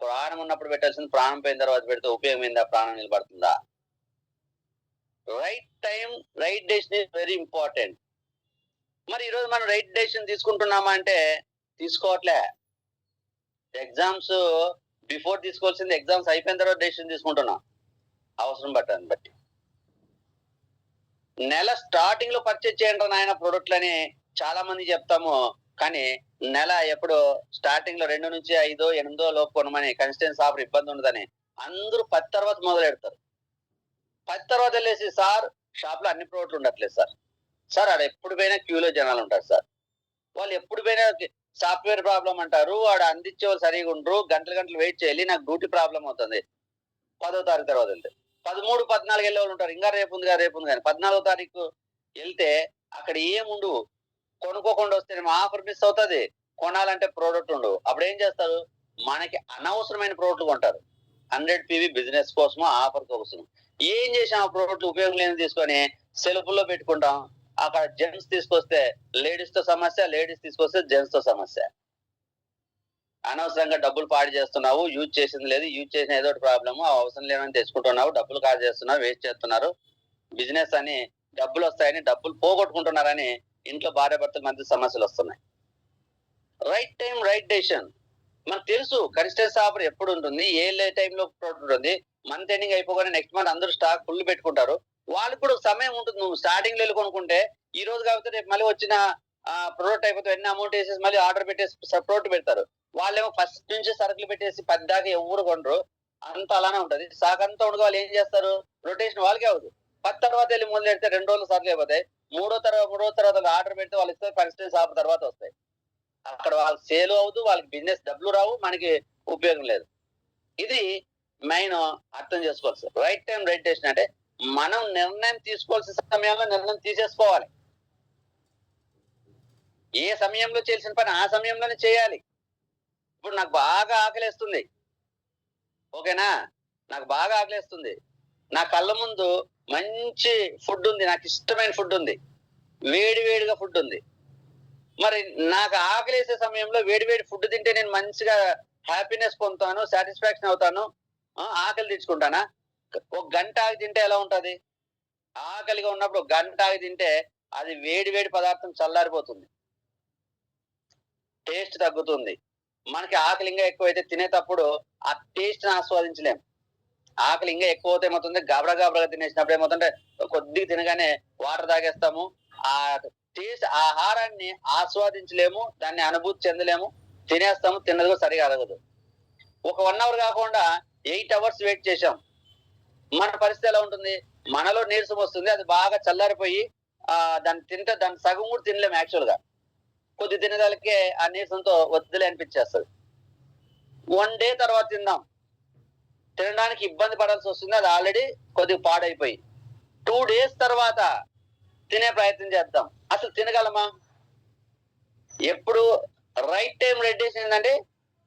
ప్రాణం ఉన్నప్పుడు పెట్టాల్సింది ప్రాణం పోయిన తర్వాత పెడితే ఉపయోగం ఏందా? ప్రాణం నిలబడుతుందా? Right time, right decision is very important. మరి ఈరోజు మనం రైట్ డెసిషన్ తీసుకుంటున్నామా అంటే తీసుకోవట్లే. ఎగ్జామ్స్ బిఫోర్ తీసుకోవాల్సింది ఎగ్జామ్స్ అయిపోయిన తర్వాత డెసిషన్ తీసుకుంటున్నాం. అవసరం బట్టి. నెల స్టార్టింగ్ లో పర్చేజ్ చేయండి నాయన ప్రొడక్ట్లని చాలా మంది చెప్తాము. కానీ నెల ఎప్పుడు స్టార్టింగ్ లో 2-5, 8 లోపు కొనమని కన్సిస్టెన్సీ ఆఫర్ ఇబ్బంది ఉండదని అందరూ 10 తర్వాత మొదలెడతారు. 10 తర్వాత వెళ్ళేసి సార్ షాప్ లో అన్ని ప్రోడక్ట్లు ఉండట్లేదు సార్. సార్ ఆడ ఎప్పుడు పోయినా క్యూలో జనాలు ఉంటారు సార్. వాళ్ళు ఎప్పుడు పోయినా సాఫ్ట్‌వేర్ ప్రాబ్లమ్ అంటారు. వాడు అందించేవాళ్ళు సరిగ్గా ఉండరు. గంటలు వెయిట్ చేయాలి. నాకు డ్యూటీ ప్రాబ్లమ్ అవుతుంది. 10వ తారీఖు తర్వాత వెళ్తే. 13, 14 ఎళ్ళేవాళ్ళు ఉంటారు. ఇంకా రేపుంది గాని 14వ తారీఖు ఎళ్తే అక్కడ ఏముండవు. కొనుక్కోకుండా వస్తేనేమో ఆఫర్ మిస్ అవుతది. కొనాలంటే ప్రొడక్ట్ ఉండవు. అప్పుడేం చేస్తారు? మనకి అనవసరమైన ప్రొడక్ట్‌లు కొంటారు. 100 పీవీ బిజినెస్ కోసమో, ఆఫర్ కోసమో. ఏం చేసాం ఆ ప్రొడక్ట్‌లు ఉపయోగం లేనివి తీసుకొని సెల్ఫ్‌లో పెట్టుకుంటాం. అక్కడ జెంట్స్ తీసుకొస్తే లేడీస్‌తో సమస్య, లేడీస్ తీసుకొస్తే జెంట్స్‌తో సమస్య. అనవసరంగా డబ్బులు పాడు చేస్తున్నావు. యూజ్ చేసింది లేదు. యూజ్ చేసిన ఏదో ఒకటి ప్రాబ్లము. అవసరం లేనివన్నీ తెచ్చుకుంటున్నావు. డబ్బులు కాజు చేస్తున్నారు. వేస్ట్ చేస్తున్నారు. బిజినెస్ అని డబ్బులొస్తాయని డబ్బులు పోగొట్టుకుంటున్నారని ఇంట్లో భార్యాభర్తల మధ్య సమస్యలొస్తున్నాయి. Right time, right decision. మనకు తెలుసు కన్సిస్టెన్సీ ఆఫర్ ఎప్పుడుంటుంది? టైంలో ప్రొడక్ట్ ఉంటుంది. మంత్ ఎండింగ్ అయిపోగానే నెక్స్ట్ మంత్ అందరూ స్టాక్ ఫుల్ పెట్టుకుంటారు. వాళ్ళకి కూడా సమయం ఉంటుంది. నువ్వు స్టార్టింగ్‌లో ఎళ్లి కొనుక్కుంటే ఈ రోజు కాకపోతే రేపు మళ్ళీ వచ్చిన ప్రొడక్ట్ అయిపోతే వెంటనే అమౌంట్ ఏసేసి మళ్ళీ ఆర్డర్ పెట్టేసి ప్రొడక్ట్ పెడతారు. వాళ్ళేమో ఫస్ట్ నుంచి సరుకులు పెట్టేసి 10 దాకా ఎవ్వరు కొనరు. అంతా అలానే ఉంటది. స్టాక్ అంతా ఉండగా వాళ్ళు ఏం చేస్తారు? రొటేషన్ వాళ్ళకే అవ్వదు. 10 తర్వాత ఎళ్లి మొదలెడితే 2 రోజుల్లో సరుకులు అయిపోతాయి. మూడో తర్వాత ఆర్డర్ పెడితే వాళ్ళు ఇస్తారు. కన్సిస్టెన్సీ ఆఫర్ తర్వాత వస్తాయి. అక్కడ వాళ్ళకి సేల్ అవ్వదు. వాళ్ళకి బిజినెస్ డబ్బులు రావు. మనకి ఉపయోగం లేదు. ఇది మెయిన్ అర్థం చేసుకోవాల్సింది. రైట్ టైం, రైట్ డెసిషన్ అంటే మనం నిర్ణయం తీసుకోవాల్సిన సమయంలో నిర్ణయం తీసేసుకోవాలి. ఏ సమయంలో చేయాల్సిన పని ఆ సమయంలోనే చేయాలి. ఇప్పుడు నాకు బాగా ఆకలేస్తుంది. ఓకేనా? నాకు బాగా ఆకలేస్తుంది. నా కళ్ళ ముందు మంచి ఫుడ్ ఉంది. నాకిష్టమైన ఫుడ్ ఉంది. వేడి వేడిగా ఫుడ్ ఉంది. మరి నాకు ఆకలేసే సమయంలో వేడి వేడి ఫుడ్ తింటే నేను మంచిగా హ్యాపీనెస్ పొందుతాను, సాటిస్ఫాక్షన్ అవుతాను, ఆకలి తెచ్చుకుంటానా? ఒక గంట ఆగి తింటే ఎలా ఉంటది? ఆకలిగా ఉన్నప్పుడు ఒక గంట ఆగి తింటే అది వేడి వేడి పదార్థం చల్లారిపోతుంది. టేస్ట్ తగ్గుతుంది. మనకి ఆకలి ఇంకా ఎక్కువైతే తినేటప్పుడు ఆ టేస్ట్‌ని ఆస్వాదించలేం. ఆకలి ఇంకా ఎక్కువవుతే ఏమవుతుంది, గాబరా గాబరాగా తినేసినప్పుడు ఏమవుతుందంటే కొద్దిగా తినగానే వాటర్ తాగేస్తాము. ఆ టేస్ట్ ఆహారాన్ని ఆస్వాదించలేము. దాన్ని అనుభూతి చెందలేము. తినేస్తాము. తిన్నది కూడా సరిగా అరగదు. ఒక 1 అవర్ కాకుండా 8 అవర్స్ వెయిట్ చేశాం. మన పరిస్థితి ఎలా ఉంటుంది? మనలో నీరసం వస్తుంది. అది బాగా చల్లారిపోయి దాన్ని తింటే దాన్ని సగం కూడా తినలేము యాక్చువల్‌గా. కొద్ది తినేదలకే ఆ నీరసంతో వద్దులే అనిపించేస్తది. 1 డే తర్వాత తిందాం. తినడానికి ఇబ్బంది పడాల్సొస్తుంది. అది ఆల్రెడీ కొద్దిగా పాడైపోయి. 2 డేస్ తర్వాత తినే ప్రయత్నం చేద్దాం. అసలు తినగలమా? ఎప్పుడు రైట్ టైమ్ రెడ్యూషన్ ఏందంటే,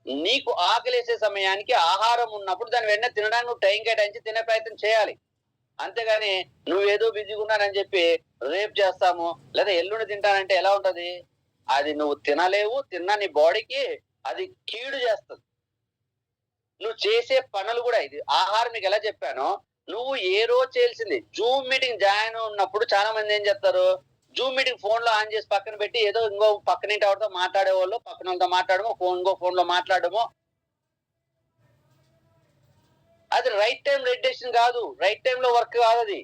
నీకు ఆకలేసే సమయానికి ఆహారం ఉన్నప్పుడు దాన్ని వెంటనే తినడానికి నువ్వు టైం కేటాయించి తినే ప్రయత్నం చేయాలి. అంతేగాని నువ్వేదో బిజీగున్నానని చెప్పి రేపు చేస్తాము, లేదా ఎల్లుండి తింటానంటే ఎలా ఉంటది? అది నువ్వు తినలేవు. తిన్నా నీ బాడీకి అది కీడు చేస్తది. నువ్వు చేసే పనులు గూడా ఇది ఆహారం మీకెలా చెప్పానో, నువ్వు ఏ రోజు చేయాల్సింది. జూమ్ మీటింగ్ జాయిన్ ఉన్నప్పుడు చాలా మంది ఏం చేస్తారు, జూమ్ మీటింగ్ ఫోన్‌లో ఆన్ చేసి పక్కన పెట్టి ఏదో ఇంకో పక్కనింటి ఆవిడతో మాట్లాడేవాళ్ళు, పక్కనోళ్ళతో మాట్లాడడమో, ఇంకో ఫోన్‌లో మాట్లాడడమో. అది రైట్ టైమ్ రెడ్యూషన్ కాదు. రైట్ టైమ్‌లో వర్క్ కాదది.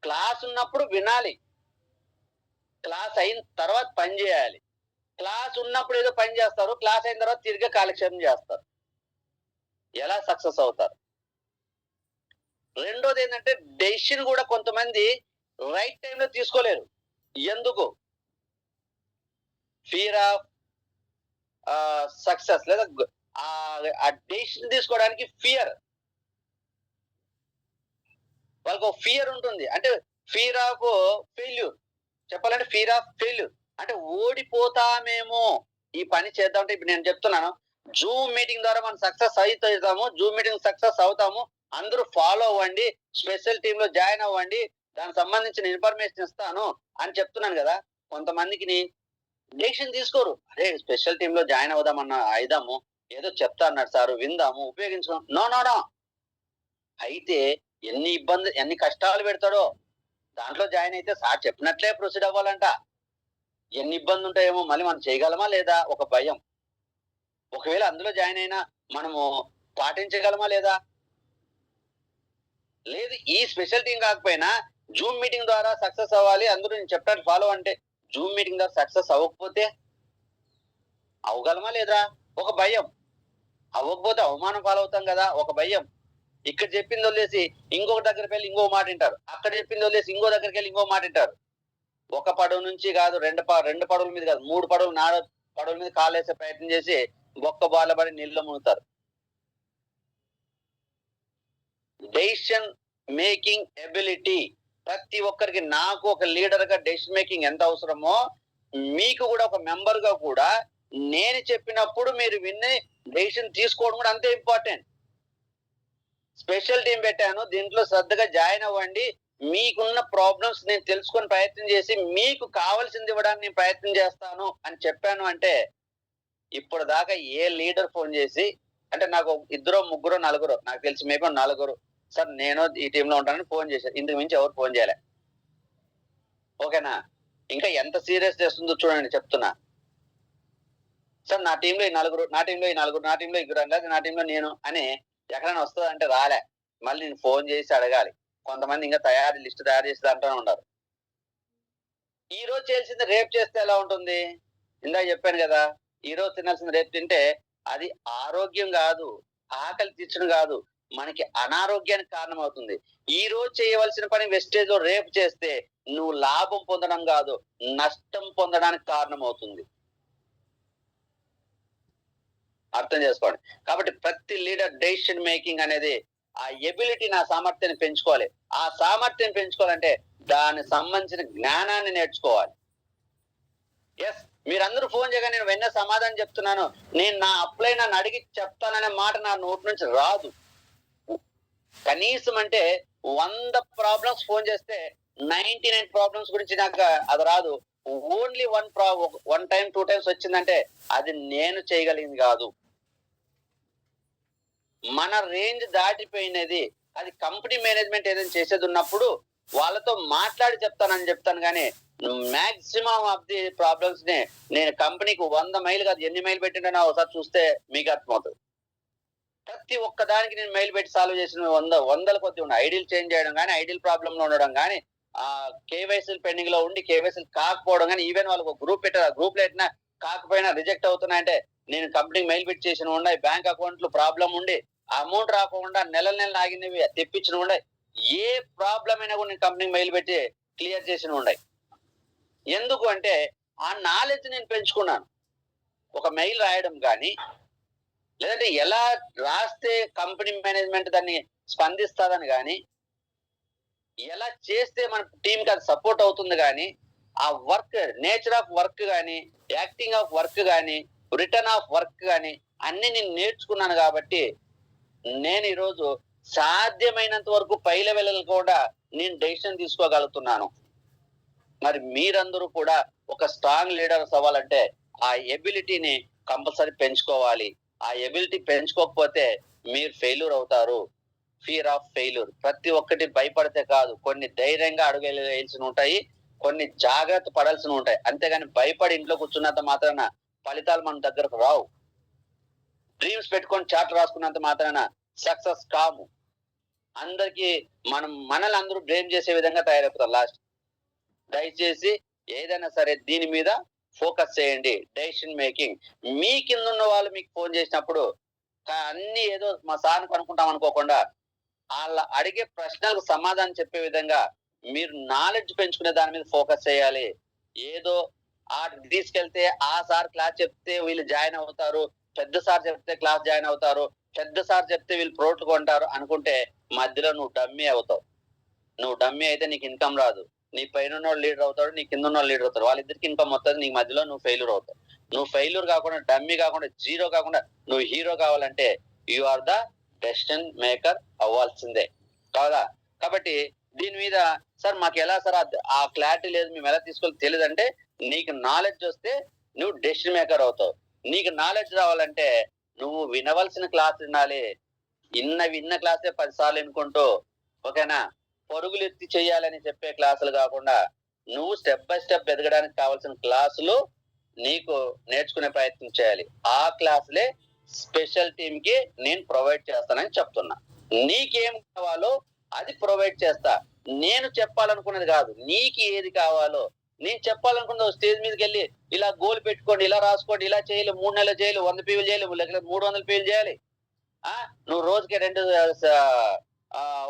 క్లాస్ ఉన్నప్పుడు వినాలి. క్లాస్ అయిన తర్వాత పని జేయాలి. క్లాస్ ఉన్నప్పుడు ఏదో పని జేస్తారు. క్లాస్ అయిన తర్వాత తిరిగి కాలక్షేపం జేస్తారు. ఎలా సక్సెస్ అవుతారు? రెండోదేంటంటే డెసిషన్ గూడా కొంతమంది రైట్ టైమ్‌లో తీసుకోలేరు. ఎందుకు? ఫియర్ ఆఫ్ సక్సెస్ లేదా ఆ డెసిషన్ తీసుకోవడానికి ఫియర్. వాళ్ళకో ఫియర్ ఉంటుంది. అంటే ఫియర్ ఆఫ్ ఫెయిల్యూర్. చెప్పాలంటే ఫియర్ ఆఫ్ ఫెయిల్యూర్. అంటే ఓడిపోతామేమో ఈ పని చేద్దామంటే ఇప్పుడు నేను చెప్తున్నాను. జూమ్ మీటింగ్ ద్వారా మనం సక్సెస్ అయితాము. జూమ్ మీటింగ్ సక్సెస్ అవుతాము. అందరూ ఫాలో అవ్వండి. స్పెషల్ టీమ్‌లో జాయిన్ అవ్వండి. దానికి సంబంధించిన ఇన్ఫర్మేషన్ ఇస్తాను అని చెప్తున్నాను గదా! కొంతమందికిని డెసిషన్ తీసుకోరు. అరే! స్పెషల్ టీమ్‌లో జాయిన్ అయిదాము. ఏదో చెప్తా అన్నాడు సారు విందాము, ఉపయోగించుకుందాం. No, no, no. అయితే ఎన్ని కష్టాలు పెడతాడో. దాంట్లో జాయిన్ అయితే సార్ చెప్పినట్లే ప్రొసీడ్ అవ్వాలంట. ఎన్ని ఇబ్బందులుంటాయేమో మళ్ళీ మనం చేయగలమా లేదా? ఒక భయం. ఒకవేళ అందులో జాయిన్ అయినా మనము పాటించగలమా లేదా? లేదు ఈ స్పెషల్ టీమ్ కాకపోయినా జూమ్ మీటింగ్ ద్వారా సక్సెస్ అవ్వాలి. అందరూ నేను చెప్పినట్టు ఫాలో అంటే జూమ్ మీటింగ్ ద్వారా సక్సెస్ అవ్వకపోతే అవ్వగలమా లేదా? ఒక భయం. అవ్వకపోతే అవమానం పాలవుతాం గదా! ఒక భయం. ఇక్కడ చెప్పిందొదిలేసి ఇంకొక దగ్గరికెళ్ళి ఇంకో మాటింటారు. అక్కడ చెప్పిందొదిలేసి ఇంకో దగ్గరికెళ్ళి ఇంకో మాటింటారు. ఒక పడవ నుంచి కాదు 2 పడవల మీద కాదు 3 పడవలు, 4 పడవల మీద కాలేసే ప్రయత్నం చేసి బొక్క బార్ల పడి నీళ్ళలో మునుగుతారు. డెసిషన్ మేకింగ్ ఎబిలిటీ ప్రతి ఒక్కరికి నాకు ఒక లీడర్‌గా డెసిషన్ మేకింగ్ ఎంత అవసరమో, మీకు కూడా ఒక మెంబర్‌గా కూడా నేను చెప్పినప్పుడు మీరు విని డెసిషన్ తీసుకోవడం కూడా అంతే ఇంపార్టెంట్. స్పెషల్ టీమ్ పెట్టాను. దీంట్లో శ్రద్ధగా జాయిన్ అవ్వండి. మీకున్న ప్రాబ్లమ్స్ నేను తెలుసుకొని ప్రయత్నం చేసి మీకు కావాల్సింది ఇవ్వడానికి నేను ప్రయత్నం చేస్తాను అని చెప్పాను అంటే, ఇప్పటిదాకా ఏ లీడర్ ఫోన్ చేసి అంటే నాకు ఇద్దరో, ముగ్గురో, నలుగురో నాకు తెలిసి మేబీ నలుగురు. సార్ నేను ఈ టీమ్‌లో ఉంటానని ఫోన్ చేశారు. ఇంతకు మించి ఎవరు ఫోన్ చేయలే. ఓకేనా? ఇంకా ఎంత సీరియస్ చేస్తుందో చూడండి చెప్తున్నా. సార్ నా టీమ్‌లో ఈ నలుగురు, నా టీమ్‌లో ఈ నలుగురు, నా టీమ్‌లో ఇద్దరు లేదా నా టీమ్‌లో నేను అని ఎక్కడైనా వస్తదంటే రాలే. మళ్ళీ నేను ఫోన్ చేసి అడగాలి. కొంతమంది ఇంకా లిస్ట్ తయారు చేసి అంటూనే ఉన్నారు. ఈరోజు చేయాల్సింది రేపు చేస్తే ఎలా ఉంటుంది? ఇందాక చెప్పాను గదా! ఈరోజు తినాల్సింది రేపు తింటే అది ఆరోగ్యం గాదు. ఆకలి తీర్చడం గాదు. మనకి అనారోగ్యానికి కారణమవుతుంది. ఈరోజు చేయవలసిన పని వెస్టేజ్‌లో రేపు చేస్తే నువ్వు లాభం పొందడం గాదు, నష్టం పొందడానికి కారణమవుతుంది. అర్థం చేసుకోండి. కాబట్టి ప్రతి లీడర్ డెసిషన్ మేకింగ్ అనేది ఆ ఎబిలిటీని, ఆ సామర్థ్యాన్ని పెంచుకోవాలి. ఆ సామర్థ్యం పెంచుకోవాలంటే దానికి సంబంధించిన జ్ఞానాన్ని నేర్చుకోవాలి. యెస్. మీరందరూ ఫోన్ చేయగానే నేను వెంటనే సమాధానం చెప్తున్నాను. నేను నా అప్లై నన్ను అడిగి చెప్తాననే మాట నా నోటి నుంచి రాదు. కనీసం అంటే 100 ప్రాబ్లమ్స్ ఫోన్ చేస్తే 99 ప్రాబ్లమ్స్ గురించి నాకు అది రాదు. ఓన్లీ వన్ టైం 2 టైమ్స్ వచ్చిందంటే అది నేను చేయగలిగింది కాదు. మన రేంజ్ దాటిపోయినది. అది కంపెనీ మేనేజ్మెంట్ ఏదైనా చేసేది ఉన్నప్పుడు వాళ్ళతో మాట్లాడి చెప్తాను గానీ మాక్సిమం ఆఫ్ ది ప్రాబ్లమ్స్ ని నేను కంపెనీకి 100 మైల్ కాదు, ఎన్ని మైల్ పెట్టిండో ఒకసారి చూస్తే మీకు అర్థమవుతుంది. ప్రతి ఒక్క దానికి నేను మెయిల్ పెట్టి సాల్వ్ చేసిన వందల కొద్ది ఉన్నాయి. ఐడీలు చేంజ్ చేయడం కానీ, ఐడీల్ ప్రాబ్లమ్ లో ఉండడం కానీ, కేవైసీలు పెండింగ్ లో ఉండి కేవైసీలు కాకపోవడం కానీ, ఈవెన్ వాళ్ళకు ఒక గ్రూప్ పెట్టారు. ఆ గ్రూప్ లో పెట్టినా కాకపోయినా రిజెక్ట్ అవుతున్నాయంటే నేను కంపెనీకి మెయిల్ పెట్టి చేసిన ఉన్నాయి. బ్యాంక్ అకౌంట్లు ప్రాబ్లం ఉండి అమౌంట్ రాకుండా నెల ఆగినవి తెప్పించిన ఉన్నాయి. ఏ ప్రాబ్లం అయినా కూడా నేను కంపెనీకి మెయిల్ పెట్టి క్లియర్ చేసిన ఉన్నాయి. ఎందుకు అంటే ఆ నాలెడ్జ్ నేను పెంచుకున్నాను. ఒక మెయిల్ రాయడం కానీ, లేదంటే ఎలా రాస్తే కంపెనీ మేనేజ్మెంట్ దాన్ని స్పందిస్తుందని కానీ, ఎలా చేస్తే మన టీంకి అది సపోర్ట్ అవుతుంది కానీ, ఆ వర్క్ నేచర్ ఆఫ్ వర్క్ కానీ, యాక్టింగ్ ఆఫ్ వర్క్ కానీ, రిటర్న్ ఆఫ్ వర్క్ కానీ అన్ని నేను నేర్చుకున్నాను. కాబట్టి నేను ఈరోజు సాధ్యమైనంత వరకు పై లెవెల్ కూడా నేను డెసిషన్ తీసుకోగలుగుతున్నాను. మరి మీరందరూ కూడా ఒక స్ట్రాంగ్ లీడర్స్ అవ్వాలంటే ఆ ఎబిలిటీని కంపల్సరీ పెంచుకోవాలి. ఆ ఎబిలిటీ పెంచుకోకపోతే మీరు ఫెయిల్యూర్ అవుతారు. Fear of failure. ప్రతి ఒక్కటి భయపడితే కాదు, కొన్ని ధైర్యంగా అడుగులేయాల్సి ఉంటాయి, కొన్ని జాగ్రత్త పడాల్సి ఉంటాయి. అంతేగాని భయపడి ఇంట్లో కూర్చున్నంత మాత్రాన ఫలితాలు మన దగ్గరకు రావు. డ్రీమ్స్ పెట్టుకొని చార్ట్ రాసుకున్నంత మాత్రాన సక్సెస్ కాము. అందరికీ మనల్ని అందరూ బ్లేమ్ చేసే విధంగా తయారైపోతారు లాస్ట్. దయచేసి ఏదైనా సరే దీని మీద ఫోకస్ చేయండి. Decision making. మీ కింద ఉన్న వాళ్ళు మీకు ఫోన్ చేసినప్పుడు అన్ని ఏదో మా సార్ని కనుక్కుంటాం అనుకోకుండా వాళ్ళ అడిగే ప్రశ్నలకు సమాధానం చెప్పే విధంగా మీరు నాలెడ్జ్ పెంచుకునే దాని మీద ఫోకస్ చేయాలి. ఏదో తీసుకెళ్తే ఆ సార్ క్లాస్ చెప్తే వీళ్ళు జాయిన్ అవుతారు, పెద్ద సార్ చెప్తే క్లాస్ జాయిన్ అవుతారు, పెద్ద సార్ చెప్తే వీళ్ళు ప్రోట్లు కొంటారు అనుకుంటే మధ్యలో నువ్వు డమ్మీ అవుతావు. నువ్వు డమ్మీ అయితే నీకు ఇన్కమ్ రాదు. నీ పైన లీడర్ అవుతాడు, నీ కింద ఉన్న లీడర్ అవుతాడు. వాళ్ళిద్దరికి ఇన్కమ్ వస్తుంది, నీ మధ్యలో నువ్వు ఫెయిల్యూర్ అవుతావు. నువ్వు ఫెయిల్యూర్ కాకుండా, డమ్మీ కాకుండా, జీరో కాకుండా నువ్వు హీరో కావాలంటే you are the decision maker అవ్వాల్సిందే కాదా. కాబట్టి దీని మీద సార్ మాకు ఎలా సార్ ఆ క్లారిటీ లేదు, మేము ఎలా తీసుకోవాలి తెలియదంటే, నీకు నాలెడ్జ్ వస్తే నువ్వు డెసిషన్ మేకర్ అవుతావు. నీకు నాలెడ్జ్ రావాలంటే నువ్వు వినవలసిన క్లాస్ వినాలి. విన్న క్లాసే 10 సార్లు వినుకుంటూ, ఓకేనా, పరుగులు ఎత్తి చేయాలని చెప్పే క్లాసులు కాకుండా నువ్వు స్టెప్ బై స్టెప్ ఎదగడానికి కావాల్సిన క్లాసులు నీకు నేర్చుకునే ప్రయత్నం చేయాలి. ఆ క్లాసులే స్పెషల్ టీమ్ కి నేను ప్రొవైడ్ చేస్తానని చెప్తున్నా. నీకేం కావాలో అది ప్రొవైడ్ చేస్తా. నేను చెప్పాలనుకున్నది కాదు, నీకు ఏది కావాలో. నేను చెప్పాలనుకున్న స్టేజ్ మీదకి వెళ్ళి ఇలా గోల్ పెట్టుకోండి, ఇలా రాసుకోండి, ఇలా చేయాలి, 3 నెలలు చేయాలి, 100 పీవీలు చేయాలి, 300 పీవీలు చేయాలి. నువ్వు రోజుకి 2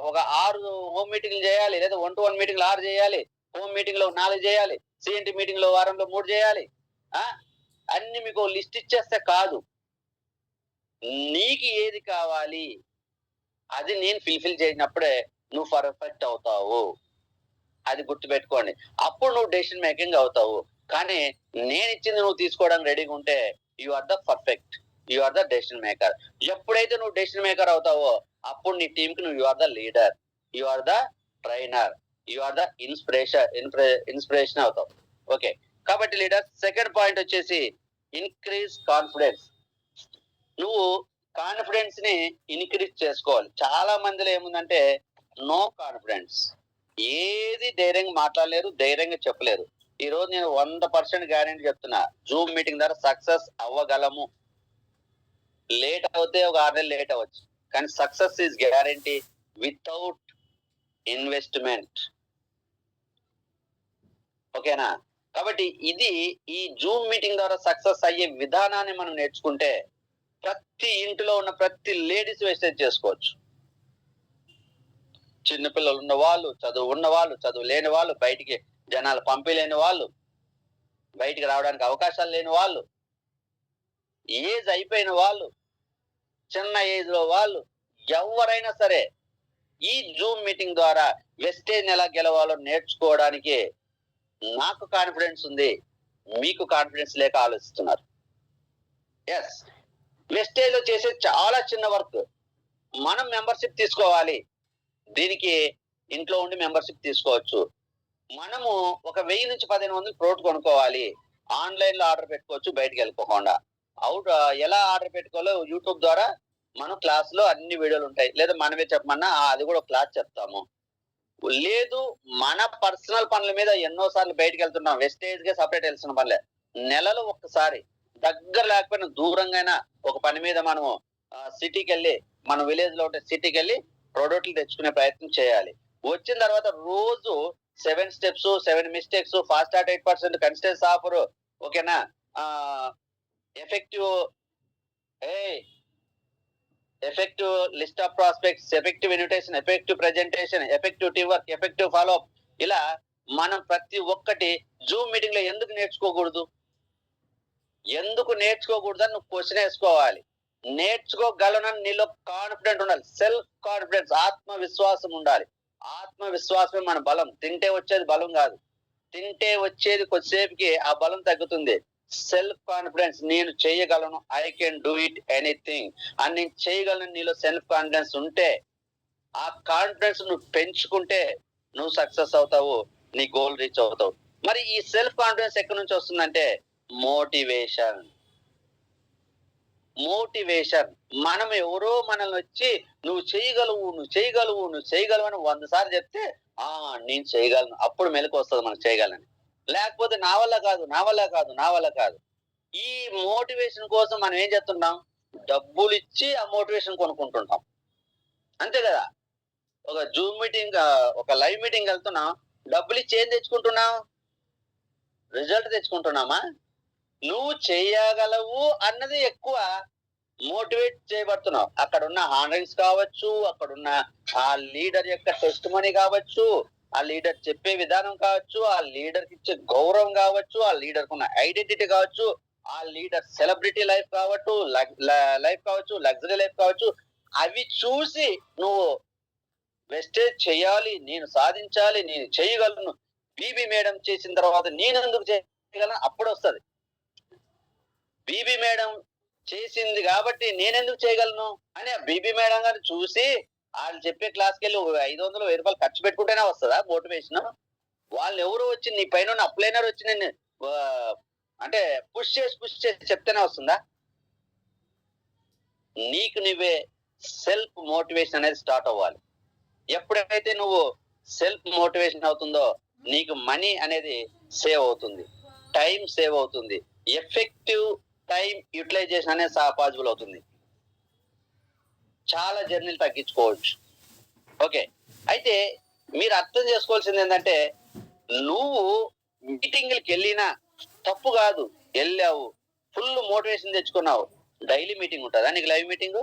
ఒక 6 హోమ్ మీటింగ్లు చేయాలి, లేదా 1-to-1 మీటింగ్లు 6 చేయాలి, హోమ్ మీటింగ్ లో 4 చేయాలి, సిఎన్టీ మీటింగ్ లో వారంలో 3 చేయాలి. అన్ని మీకు లిస్ట్ ఇచ్చేస్తే కాదు. నీకు ఏది కావాలి అది నేను ఫుల్ఫిల్ చేసినప్పుడే నువ్వు పర్ఫెక్ట్ అవుతావు. అది గుర్తుపెట్టుకోండి. అప్పుడు నువ్వు డెసిషన్ మేకింగ్ అవుతావు. కానీ నేను ఇచ్చింది నువ్వు తీసుకోవడానికి రెడీగా ఉంటే you are the perfect, you are the decision maker. ఎప్పుడైతే నువ్వు డెసిషన్ మేకర్ అవుతావో అప్పుడు నీ టీమ్ కి నువ్వు you are the leader, you are the trainer, you are the inspiration అవుతావు. ఓకే, కాబట్టి లీడర్ సెకండ్ పాయింట్ వచ్చేసి ఇన్క్రీజ్ కాన్ఫిడెన్స్. నువ్వు కాన్ఫిడెన్స్ ని ఇన్క్రీజ్ చేసుకోవాలి. చాలా మందిలో ఏముందంటే నో కాన్ఫిడెన్స్. ఏది ధైర్యంగా మాట్లాడలేరు, ధైర్యంగా చెప్పలేరు. ఈ రోజు నేను 100% గ్యారెంటీ చెప్తున్నా, జూమ్ మీటింగ్ ద్వారా సక్సెస్ అవ్వగలము. లేట్ అవుతే ఒక 6 నెలలు లేట్ అవ్వచ్చు, కానీ success is guarantee without investment. ఓకేనా. కాబట్టి ఇది ఈ జూమ్ మీటింగ్ ద్వారా సక్సెస్ అయ్యే విధానాన్ని మనం నేర్చుకుంటే ప్రతి ఇంటిలో ఉన్న ప్రతి లేడీస్ వెస్టేజ్ చేసుకోవచ్చు. చిన్నపిల్లలు ఉన్న వాళ్ళు, చదువు ఉన్న వాళ్ళు, చదువు లేని వాళ్ళు, బయటికి జనాలు పంపిలేని వాళ్ళు, బయటికి రావడానికి అవకాశాలు లేని వాళ్ళు, ఏజ్ అయిపోయిన వాళ్ళు, చిన్న ఏజ్ లో వాళ్ళు, ఎవరైనా సరే ఈ జూమ్ మీటింగ్ ద్వారా వెస్టేజ్ ఎలా గెలవాలో నేర్చుకోవడానికి నాకు కాన్ఫిడెన్స్ ఉంది, మీకు కాన్ఫిడెన్స్ లేక ఆలోచిస్తున్నారు. ఎస్, వెస్టేజ్ లో చేసే చాలా చిన్న వర్క్. మనం మెంబర్షిప్ తీసుకోవాలి. దీనికి ఇంట్లో ఉండి మెంబర్షిప్ తీసుకోవచ్చు. మనము ఒక 1000 నుంచి 1500 ప్రోడక్ట్ కొనుక్కోవాలి. ఆన్‌లైన్ లో ఆర్డర్ పెట్టుకోవచ్చు బయటికి వెళ్ళిపోకుండా. ఎలా ఆర్డర్ పెట్టుకోవాలో యూట్యూబ్ ద్వారా మనం క్లాస్ లో అన్ని వీడియోలు ఉంటాయి. లేదా మనమే చెప్పమన్నా అది కూడా ఒక క్లాస్ చెప్తాము. లేదు మన పర్సనల్ పనుల మీద ఎన్నో సార్లు బయటికెళ్తున్నాం. వెస్టేజ్‌గా సెపరేట్ ఎళ్ళాల్సిన పనిలే. నెలలో ఒక్కసారి దగ్గర లేకపోయినా దూరంగైనా ఒక పని మీద మనము సిటీకెళ్ళి మన విలేజ్‌లో ఉంటే సిటీకెళ్ళి ప్రొడక్ట్‌లు తెచ్చుకునే ప్రయత్నం చేయాలి. వచ్చిన తర్వాత రోజు 7 steps, 7 mistakes, fast start 8% consistence offer ఓకేనా? ఆహ్, ఎఫెక్టివ్ ఏయ్! Effective list of prospects, effective invitation, effective presentation, effective team work, effective follow up ఇలా మనం ప్రతి ఒక్కటి జూమ్ మీటింగ్ లో ఎందుకు నేర్చుకోకూడదు? ఎందుకు నేర్చుకోకూడదని నువ్వు క్వశ్చన్ వేసుకోవాలి. నేర్చుకోగలనని నీలో కాన్ఫిడెంట్ ఉండాలి. సెల్ఫ్ కాన్ఫిడెన్స్, ఆత్మవిశ్వాసం ఉండాలి. ఆత్మవిశ్వాసమే మన బలం. తింటే వచ్చేది బలం కాదు. తింటే వచ్చేది కొద్దిసేపుకి ఆ బలం తగ్గుతుంది. సెల్ఫ్ కాన్ఫిడెన్స్, నేను చేయగలను, I can do it anything అని నేను చేయగలను నీలో సెల్ఫ్ కాన్ఫిడెన్స్ ఉంటే, ఆ కాన్ఫిడెన్స్ నువ్వు పెంచుకుంటే నువ్వు సక్సెస్ అవుతావు, నీ గోల్ రీచ్ అవుతావు. మరి ఈ సెల్ఫ్ కాన్ఫిడెన్స్ ఎక్కడి నుంచి వస్తుందంటే మోటివేషన్. మోటివేషన్. మనం ఎవరో మనల్ని వచ్చి నువ్వు చేయగలవు, నువ్వు చేయగలవు, నువ్వు చేయగలవు అని 100 సార్లు చెప్తే నేను చేయగలను. అప్పుడు మెలుకు వస్తది మనకు చేయగలని. లేకపోతే నా వల్ల కాదు, నా వల్ల కాదు, నా వల్ల కాదు. ఈ మోటివేషన్ కోసం మనం ఏం చేస్తున్నాం? డబ్బులిచ్చి ఆ మోటివేషన్ కొనుక్కుంటుంటాం. అంతే కదా! ఒక జూమ్ మీటింగ్ ఒక లైవ్ మీటింగ్ ఎళ్తున్నాం. డబ్బులిచ్చి ఏం తెచ్చుకుంటున్నాం? రిజల్ట్ తెచ్చుకుంటున్నామా? నువ్వు చేయగలవు అన్నది ఎక్కువ మోటివేట్ చేయబడుతున్నావు. అక్కడున్న హానరింగ్స్ కావచ్చు, అక్కడున్న ఆ లీడర్ యొక్క టెస్టిమనీ కావచ్చు, ఆ లీడర్ చెప్పే విధానం కావచ్చు, ఆ లీడర్‌కి ఇచ్చే గౌరవం కావచ్చు, ఆ లీడర్‌కున్న ఐడెంటిటీ కావచ్చు, ఆ లీడర్ సెలబ్రిటీ లైఫ్ కావచ్చు, లైఫ్ కావచ్చు, లగ్జరీ లైఫ్ కావచ్చు. అవి చూసి నువ్వు వెస్టేజ్ చేయాలి, నేను సాధించాలి, నేను చేయగలను. బీబీ మేడం చేసిన తర్వాత నేనెందుకు చేయగలను? అప్పుడొస్తది. బీబీ మేడం చేసింది కాబట్టి నేనెందుకు చేయగలను అని ఆ బీబీ మేడం గారిని చూసి ఆళ్ళు చెప్పే క్లాస్‌కెళ్ళి ఓ 500, 1000 ఖర్చు పెట్టుకుంటేనే వస్తదా మోటివేషను? వాళ్ళెవరో వచ్చి నీ పైనున్న అప్లైనర్ వచ్చి నిన్ను ఆహ్, అంటే పుష్ చేసి చెప్తేనే వస్తుందా? నీకు నువ్వే సెల్ఫ్ మోటివేషన్ అనేది స్టార్ట్ అవ్వాలి. ఎప్పుడైతే నువ్వు సెల్ఫ్ మోటివేషన్ అవుతుందో నీకు మనీ అనేది సేవ్ అవుతుంది. టైం సేవ్ అవుతుంది. ఎఫెక్టివ్ టైం యుటిలైజేషన్ అనేది పాసిబుల్ అవుతుంది. చాలా జర్నీలు తగ్గించుకోవచ్చు. ఓకే. అయితే మీరు అర్థం చేసుకోవాల్సిందేంటంటే, నువ్వు మీటింగులకెళ్ళినా తప్పు గాదు. ఎళ్ళావు. ఫుల్ మోటివేషన్ తెచ్చుకున్నావు. డైలీ మీటింగ్ ఉంటదా నీకు live meeting?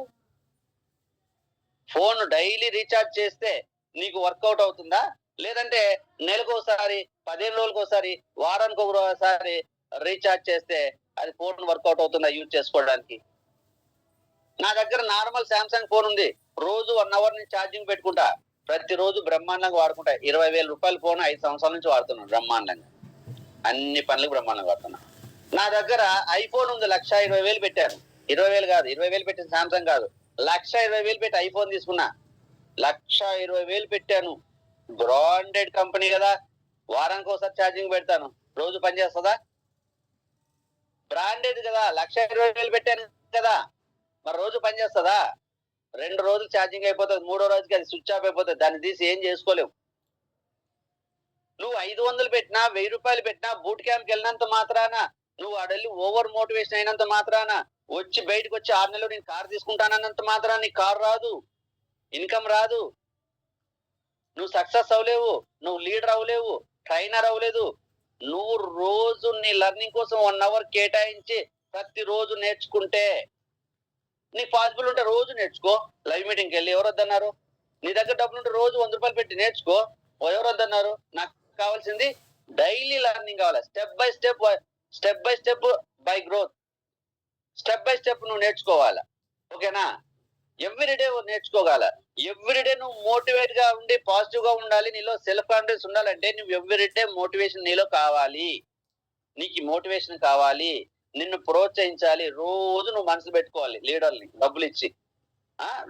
Phone daily recharge చేస్తే నీకు వర్కౌట్ అవుతుందా? లేదంటే నెలకోసారి, 15 రోజులకోసారి, వారానికి ఒకసారి రీచార్జ్ చేస్తే అది ఫోన్ వర్కౌట్ అవుతుందా యూజ్ చేసుకోవడానికి? నా దగ్గర నార్మల్ సామ్‌సంగ్ ఫోన్ ఉంది. రోజు 1 అవర్ నేను ఛార్జింగ్ పెట్టుకుంటా. ప్రతిరోజు బ్రహ్మాండంగా వాడుకుంటా. రూ. 20,000 ఫోన్ 5 సంవత్సరాల నుంచి వాడుతున్నాను బ్రహ్మాండంగా. అన్ని పనులకు బ్రహ్మాండంగా వాడుతున్నా. నా దగ్గర ఐఫోన్ ఉంది. 1,20,000 పెట్టాను. 20,000 కాదు. 20,000 పెట్టిన సామ్‌సంగ్ కాదు. 1,20,000 పెట్టి ఐఫోన్ తీసుకున్నా. 1,20,000 పెట్టాను. బ్రాండెడ్ కంపెనీ గదా! వారానికోసారి ఛార్జింగ్ పెడతాను. రోజు పనిచేస్తదా? బ్రాండెడ్ గదా! 1,20,000 పెట్టాను కదా! మరి రోజు పనిచేస్తదా? 2 రోజులు ఛార్జింగ్ అయిపోతది. మూడో రోజుకి అది స్విచ్ ఆఫ్ అయిపోతది. దాన్ని తీసి ఏం చేసుకోలేవు. నువ్వు 500 పెట్టినా, రూ. 1000 పెట్టినా బూట్ క్యాంప్‌కెళ్ళినంత మాత్రాన, నువ్వు ఆడెళ్ళి ఓవర్ మోటివేషన్ అయినంత మాత్రాన, బయటకొచ్చి 6 నెలల్లో నేను కారు తీసుకుంటానన్నంత మాత్రాన నీకు కారు రాదు. ఇన్‌కమ్ రాదు. నువ్వు సక్సెస్ అవ్వలేవు. నువ్వు లీడర్ అవ్వలేవు. ట్రైనర్ అవ్వలేదు. నువ్వు రోజు నీ లెర్నింగ్ కోసం 1 అవర్ కేటాయించి ప్రతిరోజు నేర్చుకుంటే, నీకు పాసిబుల్ ఉంటే రోజు నేర్చుకో. లైవ్ మీటింగ్‌కెళ్ళి ఎవరొద్దన్నారు? నీ దగ్గర డబ్బులుంటే రోజు రూ. 100 పెట్టి నేర్చుకో. ఎవరొద్దన్నారు? నాకు కావాల్సింది డైలీ లెర్నింగ్ కావాలి. Step by step by growth. Step by step నువ్వు నేర్చుకోవాలా. ఓకేనా? ఎవ్రీ డే నేర్చుకోగల. ఎవ్రీ డే నువ్వు మోటివేట్‌గా ఉండి పాజిటివ్‌గా ఉండాలి. నీలో సెల్ఫ్ కాన్ఫిడెన్స్ ఉండాలంటే నువ్వు ఎవ్రీ డే మోటివేషన్ నీలో కావాలి. నీకు ఈ మోటివేషన్ కావాలి. నిన్ను ప్రోత్సహించాలి. రోజు నువ్వు మనసులో పెట్టుకోవాలి లీడర్‌ని డబ్బులిచ్చి.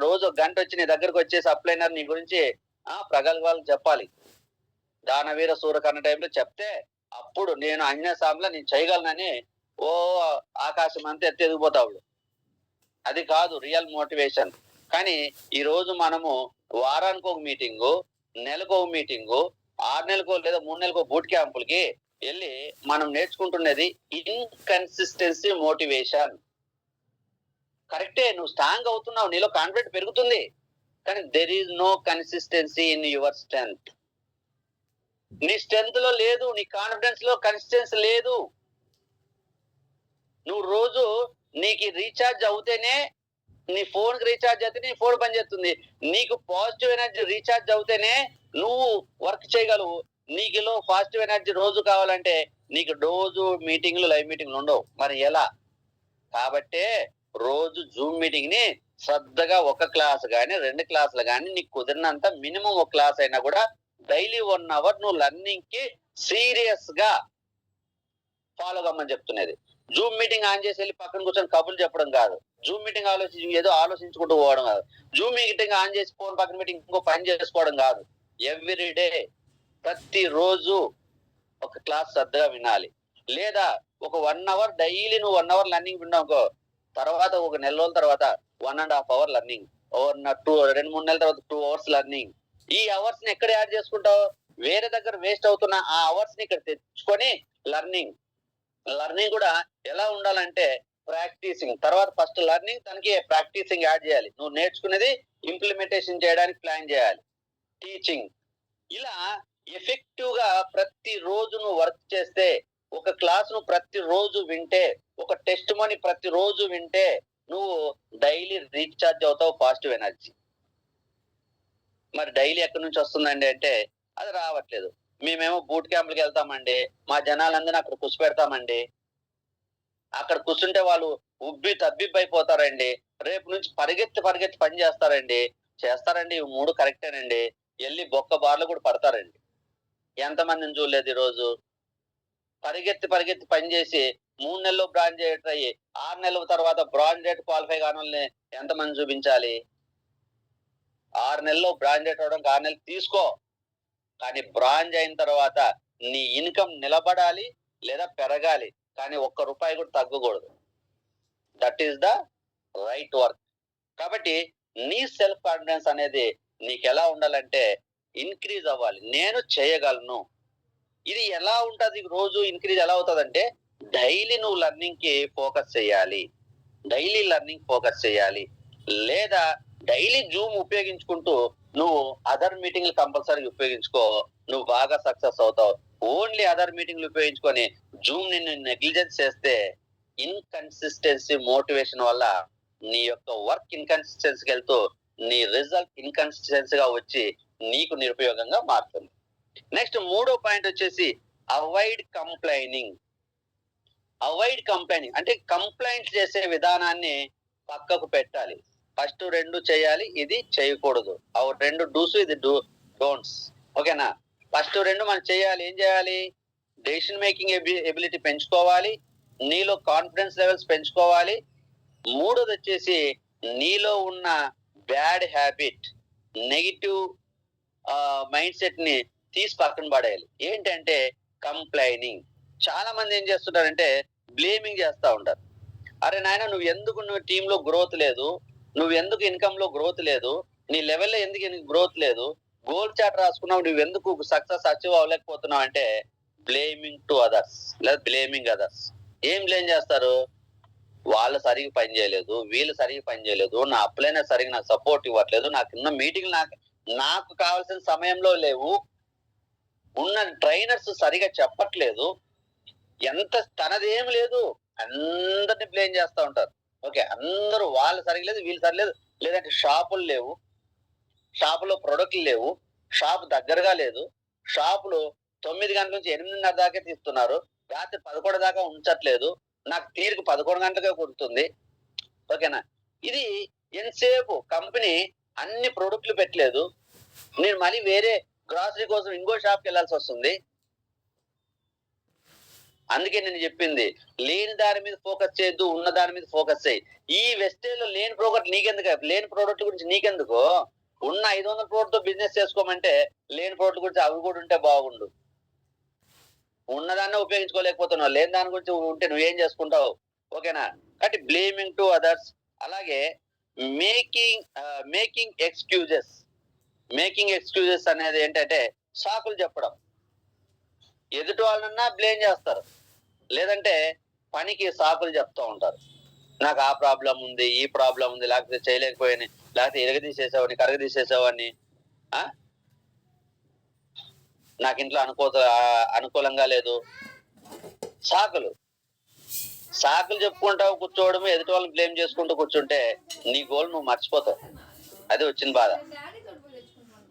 రోజు ఒక గంటొచ్చి నీ దగ్గరకొచ్చేసి అప్లైనర్ నీ గురించి ప్రగల్భాలు చెప్పాలి. దానవీర సూరకర్ణ టైంలో చెప్తే అప్పుడు నేను అన్యసాంలో నేను చేయగలనని ఓ ఆకాశం అంతా ఎత్తి ఎదిగిపోతాడు. అది కాదు రియల్ మోటివేషన్. కానీ ఈ రోజు మనము వారానికి ఒక మీటింగు, నెలకు ఒక మీటింగు, 6 నెలలకో లేదా 3 నెలలకో బూట్ క్యాంపులకి వెళ్ళి మనం నేర్చుకుంటున్నది ఇన్కన్సిస్టెన్సీ మోటివేషన్. కరెక్టే, నువ్వు స్ట్రాంగ్ అవుతున్నావు, నీలో కాన్ఫిడెంట్ పెరుగుతుంది, కానీ there is no consistency in your strength. నీ స్ట్రెంగ్త్ లో లేదు, నీ కాన్ఫిడెన్స్ లో కన్సిస్టెన్సీ లేదు. నువ్వు రోజు నీకు రీఛార్జ్ అవుతేనే, నీ ఫోన్ కి రీఛార్జ్ అయితే నీ ఫోన్ పనిచేస్తుంది. నీకు పాజిటివ్ ఎనర్జీ రీఛార్జ్ అవుతేనే నువ్వు వర్క్ చేయగలవు. నీకులో పాజిటివ్ ఎనర్జీ రోజు కావాలంటే నీకు రోజు మీటింగ్లు, లైవ్ మీటింగ్లు ఉండవు. మరి ఎలా? కాబట్టే రోజు జూమ్ మీటింగ్ ని శ్రద్ధగా ఒక క్లాస్ కానీ 2 క్లాసులు కానీ నీకు కుదిరినంత మినిమం ఒక క్లాస్ అయినా కూడా డైలీ 1 అవర్ నువ్వు లర్నింగ్ కి సీరియస్ గా ఫాలో కమ్మని చెప్తున్నది. జూమ్ మీటింగ్ ఆన్ చేసి వెళ్ళి పక్కన కూర్చొని కబుర్లు చెప్పడం కాదు. జూమ్ మీటింగ్ ఏదో ఆలోచించుకుంటూ పోవడం కాదు. జూమ్ మీటింగ్ ఆన్ చేసి ఫోన్ పక్కన మీటింగ్ ఇంకో పని చేసుకోవడం కాదు. ఎవ్రీ డే, ప్రతిరోజు ఒక క్లాస్ శ్రద్ధగా వినాలి. లేదా ఒక 1 అవర్ డైలీ నువ్వు 1 అవర్ లర్నింగ్ విన్నావు, తర్వాత ఒక నెల రోజుల తర్వాత 1.5 అవర్ లర్నింగ్, 2-3 నెలల తర్వాత 2 అవర్స్ లర్నింగ్. ఈ అవర్స్ ని ఎక్కడ యాడ్ చేసుకుంటావు? వేరే దగ్గర వేస్ట్ అవుతున్న ఆ అవర్స్ ని ఇక్కడ తెచ్చుకొని లర్నింగ్ కూడా ఎలా ఉండాలంటే ప్రాక్టీసింగ్. తర్వాత ఫస్ట్ లర్నింగ్, తనకి ప్రాక్టీసింగ్ యాడ్ చేయాలి. నువ్వు నేర్చుకునేది ఇంప్లిమెంటేషన్ చేయడానికి ప్లాన్ చేయాలి. టీచింగ్, ఇలా ఎఫెక్టివ్ గా ప్రతిరోజు నువ్వు వర్క్ చేస్తే, ఒక క్లాస్ ను ప్రతిరోజు వింటే, ఒక టెస్ట్ మనీ ప్రతిరోజు వింటే నువ్వు డైలీ రీఛార్జ్ అవుతావు పాజిటివ్ ఎనర్జీ. మరి డైలీ ఎక్కడి నుంచి వస్తుందండి అంటే అది రావట్లేదు. మేమేమో బూట్ క్యాంపులకి వెళ్తామండి, మా జనాలందరినీ అక్కడ కూర్చోపెడతామండి. అక్కడ కూర్చుంటే వాళ్ళు ఉబ్బి తబ్బిబ్బైపోతారండి. రేపు నుంచి పరిగెత్తి పని చేస్తారండి. ఈ 3 కరెక్టేనండి. వెళ్ళి బొక్క బార్లు కూడా పడతారండి. ఎంతమందిని చూడలేదు ఈరోజు? పరిగెత్తి పని చేసి 3 నెలలు బ్రాంజేట్ అయ్యి 6 నెలల తర్వాత బ్రాంజేట్ క్వాలిఫై కాని వాళ్ళని ఎంతమంది చూపించాలి? 6 నెలల్లో బ్రాంజేట్ అవడానికి 6 నెలలు తీసుకో, కానీ బ్రాంజ్ అయిన తర్వాత నీ ఇన్కమ్ నిలబడాలి లేదా పెరగాలి, కానీ ₹1 కూడా తగ్గకూడదు. That is the right work. కాబట్టి నీ సెల్ఫ్ కాన్ఫిడెన్స్ అనేది నీకు ఎలా ఉండాలంటే ఇంక్రీజ్ అవ్వాలి. నేను చేయగలను. ఇది ఎలా ఉంటది? రోజు ఇంక్రీజ్ ఎలా అవుతుందంటే డైలీ నువ్వు లర్నింగ్ కి ఫోకస్ చేయాలి. లేదా డైలీ జూమ్ ఉపయోగించుకుంటూ నువ్వు అదర్ మీటింగ్లు కంపల్సరీ ఉపయోగించుకో, నువ్వు బాగా సక్సెస్ అవుతావు. ఓన్లీ అదర్ మీటింగ్లు ఉపయోగించుకొని జూమ్ నిన్ను నెగ్లిజెన్స్ చేస్తే ఇన్కన్సిస్టెన్సీ మోటివేషన్ వల్ల నీ యొక్క వర్క్ ఇన్కన్సిస్టెన్సీకి వెళ్తూ నీ రిజల్ట్ ఇన్కన్సిస్టెన్సీ గా వచ్చి నీకు నిరుపయోగంగా మారుతుంది. నెక్స్ట్ 3వ పాయింట్ వచ్చేసి అవాయిడ్ కంప్లైనింగ్ అంటే కంప్లైంట్ చేసే విధానాన్ని పక్కకు పెట్టాలి. ఫస్ట్ 2 చేయాలి, ఇది చేయకూడదు. ఆ 2 డూస్, ఇది డోంట్స్. ఓకేనా? ఫస్ట్ 2 మనం చేయాలి. ఏం చేయాలి? డెసిషన్ మేకింగ్ ఎబిలిటీ పెంచుకోవాలి, నీలో కాన్ఫిడెన్స్ లెవెల్స్ పెంచుకోవాలి. 3వది వచ్చేసి నీలో ఉన్న bad habit, negative mind set ని తీసి పక్కన పడేయాలి. ఏంటంటే కంప్లైనింగ్. చాలా మంది ఏం చేస్తుంటారంటే బ్లేమింగ్ చేస్తా ఉంటారు. అరే నాయన, నువ్వు టీమ్ లో గ్రోత్ లేదు, నువ్వు ఎందుకు ఇన్కమ్ లో గ్రోత్ లేదు, నీ లెవెల్లో ఎందుకు గ్రోత్ లేదు, గోల్ చార్ట్ రాసుకున్నావు, నువ్వు ఎందుకు సక్సెస్ అచీవ్ అవ్వలేకపోతున్నావు అంటే బ్లేమింగ్ టు అదర్స్ లేదా బ్లేమింగ్ అదర్స్. ఏం బ్లేమ్ చేస్తారు? వాళ్ళు సరిగ్గా పని చేయలేదు, వీళ్ళు సరిగ్గా పని చేయలేదు, నా అప్లైనా సరిగ్గా నాకు సపోర్ట్ ఇవ్వట్లేదు, నాకున్న మీటింగ్ నాకు కావాల్సిన సమయంలో లేవు, ఉన్న ట్రైనర్స్ సరిగా చెప్పట్లేదు, తనదేం లేదు, అందరిని బ్లేమ్ చేస్తూ ఉంటారు. ఓకే, అందరూ వాళ్ళు సరిగ్గా లేదు, వీళ్ళు సరిలేదు, లేదంటే షాపులు లేవు, షాపులో ప్రొడక్ట్లు లేవు, షాప్ దగ్గరగా లేదు, షాపులో 9 గంటల నుంచి 8:30 దాకా తీస్తున్నారు, రాత్రి 11 దాకా ఉంచట్లేదు, నాకు తీరిక 11 గంటలకే కుడుతుంది. ఓకేనా? ఇది ఎంతసేపు కంపెనీ అన్ని ప్రొడక్ట్లు పెట్టలేదు, నేను మళ్ళీ వేరే గ్రాసరీ కోసం ఇంకో షాప్కి వెళ్ళాల్సి వస్తుంది. అందుకే నేను చెప్పింది, లేని దాని మీద ఫోకస్ చేయొద్దు, ఉన్న దాని మీద ఫోకస్ చేయి. ఈ వెస్టేజ్ లో లేని ప్రోడక్ట్ గురించి నీకెందుకు? ఉన్న 500 కోట్లతో బిజినెస్ చేసుకోమంటే లేని కోట్ల గురించి అవి కూడా ఉంటే బాగుండు. ఉన్నదాన్ని ఉపయోగించుకోలేకపోతున్నావు, లేని దాని గురించి ఉంటే నువ్వేం చేసుకుంటావు? ఓకేనా? కాబట్టి బ్లేమింగ్ టు అదర్స్, అలాగే making making excuses. Making excuses అనేది ఏంటంటే సాకులు చెప్పడం. ఎదుటి వాళ్ళనన్నా బ్లేమ్ చేస్తారు, లేదంటే పనికి సాకులు చెప్తూ ఉంటారు. నాకు ఆ ప్రాబ్లం ఉంది, ఈ ప్రాబ్లం ఉంది, లేకపోతే చేయలేకపోయాని, లేకపోతే ఎరగదీసేసావని, కరగదీసేసావని, నాకు ఇంట్లో అనుకూలంగా లేదు. సాకులు చెప్పుకుంటావు కూర్చోవడం, ఎదుటి వాళ్ళని బ్లేమ్ చేసుకుంటూ కూర్చుంటే నీ గోల్ నువ్వు మర్చిపోతావు. అది వచ్చిన బాధ.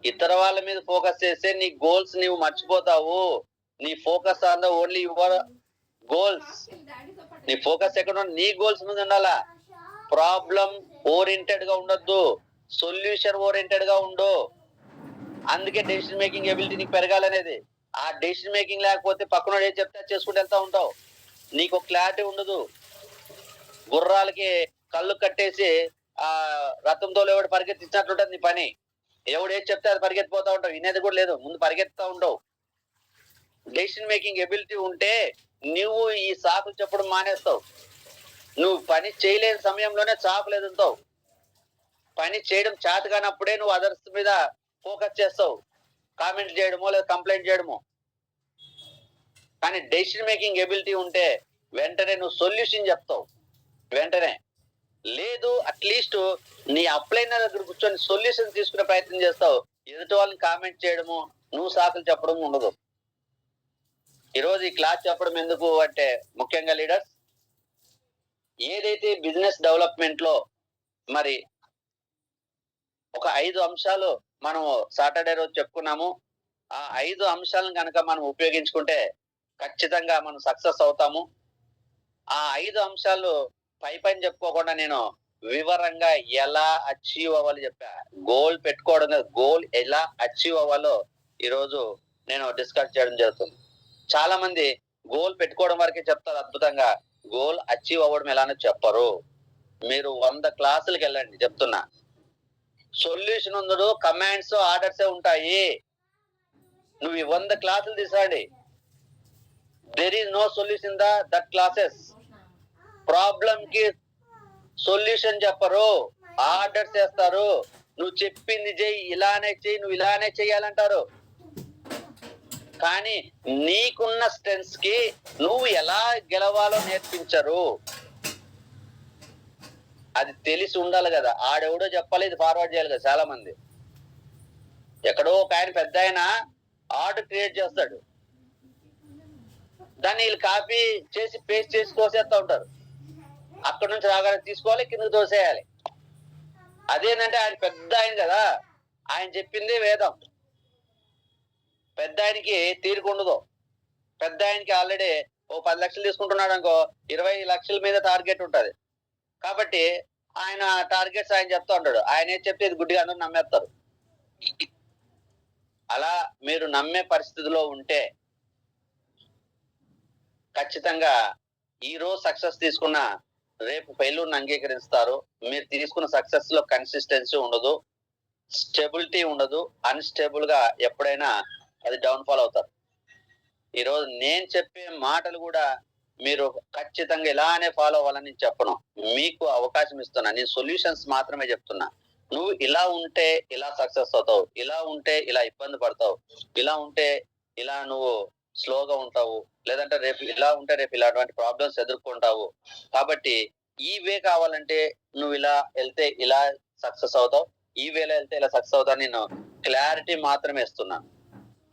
ఇతర వాళ్ళ మీద ఫోకస్ చేస్తే నీ గోల్స్ నీవు మర్చిపోతావు. నీ focus on the only your goals. నీ ఫోకస్ ఎక్కడ నీ గోల్స్ మీద ఉండాలా. ప్రాబ్లం ఓరియంటెడ్ గా ఉండొద్దు, సొల్యూషన్ ఓరియంటెడ్ గా ఉండు. అందుకే డెసిషన్ మేకింగ్ ఎబిలిటీ నీకు పెరగాలనేది. ఆ డెసిషన్ మేకింగ్ లేకపోతే పక్కన ఏం చెప్తే చేసుకుంటూ వెళ్తా ఉంటావు. నీకు క్లారిటీ ఉండదు. గుర్రాలకి కళ్ళు కట్టేసి ఆ రథంతో ఎవడు పరిగెత్తించినట్లుంటది నీ పని. ఎవడు ఏం చెప్తే అది పరిగెత్తిపోతా ఉంటావు, వినేది కూడా లేదు, ముందు పరిగెత్తుతా ఉంటావు. డెసిషన్ మేకింగ్ ఎబిలిటీ ఉంటే నువ్వు ఈ సాకులు చెప్పడం మానేస్తావు. నువ్వు పని చేయలేని సమయంలోనే సాకులు ఎదుగుతావు. పని చేయడం చేత కానప్పుడే నువ్వు అదర్స్ మీద ఫోకస్ చేస్తావు, కామెంట్ చేయడమో లేదా కంప్లైంట్ చేయడమో. కానీ డెసిషన్ మేకింగ్ ఎబిలిటీ ఉంటే వెంటనే నువ్వు సొల్యూషన్ చెప్తావు. వెంటనే లేదు, అట్లీస్ట్ నీ అప్లైనర్ దగ్గర కూర్చొని సొల్యూషన్ తీసుకునే ప్రయత్నం చేస్తావు. ఎదుటి వాళ్ళని కామెంట్ చేయడము, నువ్వు సాకులు చెప్పడం ఉండదు. ఈరోజు ఈ క్లాస్ చెప్పడం ఎందుకు అంటే, ముఖ్యంగా లీడర్స్ ఏదైతే బిజినెస్ డెవలప్మెంట్ లో మరి ఒక 5 అంశాలు మనం సాటర్డే రోజు చెప్పుకున్నాము. ఆ 5 అంశాలను కనుక మనం ఉపయోగించుకుంటే ఖచ్చితంగా మనం సక్సెస్ అవుతాము. ఆ 5 అంశాలు పైన చెప్పుకోకుండా నేను వివరంగా ఎలా అచీవ్ అవ్వాలో చెప్పా. గోల్ పెట్టుకోవడం, గోల్ ఎలా అచీవ్ అవ్వాలో ఈరోజు నేను డిస్కస్ చేయడం జరుగుతుంది. చాలా మంది గోల్ పెట్టుకోవడం వరకే చెప్తారు అద్భుతంగా, గోల్ అచీవ్ అవ్వడం ఎలానో చెప్పరు. మీరు 100 క్లాసులకు వెళ్ళండి, చెప్తున్నా. సొల్యూషన్ ఉండదు, కమాండ్స్ ఆర్డర్స్ ఉంటాయి. నువ్వు 100 క్లాసులు తీసాడి, there is no solution in that classes. Problem కి సొల్యూషన్ చెప్పరు, ఆర్డర్స్ చేస్తారు. నువ్వు చెప్పింది చెయ్యి, ఇలానే చెయ్యి, నువ్వు ఇలానే చెయ్యాలంటారు. కానీ నీకున్న స్ట్రెంగ్స్ కి నువ్వు ఎలా గెలవాలో నేర్పించరు. అది తెలిసి ఉండాలి కదా. ఆడెవడో చెప్పాలి, ఇది ఫార్వర్డ్ చేయాలి కదా. చాలా మంది ఎక్కడో ఒక ఆయన పెద్ద ఆయన ఆర్డర్ క్రియేట్ చేస్తాడు, దాన్ని వీళ్ళు కాపీ చేసి పేస్ట్ చేసి తోసేస్తా ఉంటారు. అక్కడ నుంచి రాగానే తీసుకోవాలి, కిందకి తోసేయాలి. అదేంటంటే ఆయన పెద్ద ఆయన కదా, ఆయన చెప్పింది వేదం. పెద్ద ఆయనకి తీరిక ఉండదు. పెద్ద ఆయనకి ఆల్రెడీ ఓ 10 లక్షలు తీసుకుంటున్నాడు అనుకో, 20 లక్షల మీద టార్గెట్ ఉంటది. కాబట్టి ఆయన టార్గెట్స్ ఆయన చెప్తా ఉంటాడు. ఆయన ఏం చెప్తే ఇది గుడ్డిగా అందరూ నమ్మేస్తారు. అలా మీరు నమ్మే పరిస్థితిలో ఉంటే ఖచ్చితంగా ఈ రోజు సక్సెస్ తీసుకున్న రేపు ఫెయిల్యూర్ని అంగీకరిస్తారు. మీరు తీసుకున్న సక్సెస్ లో కన్సిస్టెన్సీ ఉండదు, స్టెబిలిటీ ఉండదు, అన్స్టేబుల్ గా ఎప్పుడైనా అది డౌన్ ఫాల్ అవుతారు. ఈరోజు నేను చెప్పే మాటలు కూడా మీరు ఖచ్చితంగా ఇలానే ఫాలో అవ్వాలని చెప్పను, మీకు అవకాశం ఇస్తున్నా. నేను సొల్యూషన్స్ మాత్రమే చెప్తున్నా. నువ్వు ఇలా ఉంటే ఇలా సక్సెస్ అవుతావు, ఇలా ఉంటే ఇలా ఇబ్బంది పడతావు, ఇలా ఉంటే ఇలా నువ్వు స్లోగా ఉంటావు, లేదంటే రేపు ఇలా ఉంటే రేపు ఇలాంటి ప్రాబ్లమ్స్ ఎదుర్కొంటావు. కాబట్టి ఈ వే కావాలంటే నువ్వు ఇలా వెళ్తే ఇలా సక్సెస్ అవుతావు, ఈ వేలో వెళ్తే ఇలా సక్సెస్ అవుతావు. నేను క్లారిటీ మాత్రమే ఇస్తున్నా.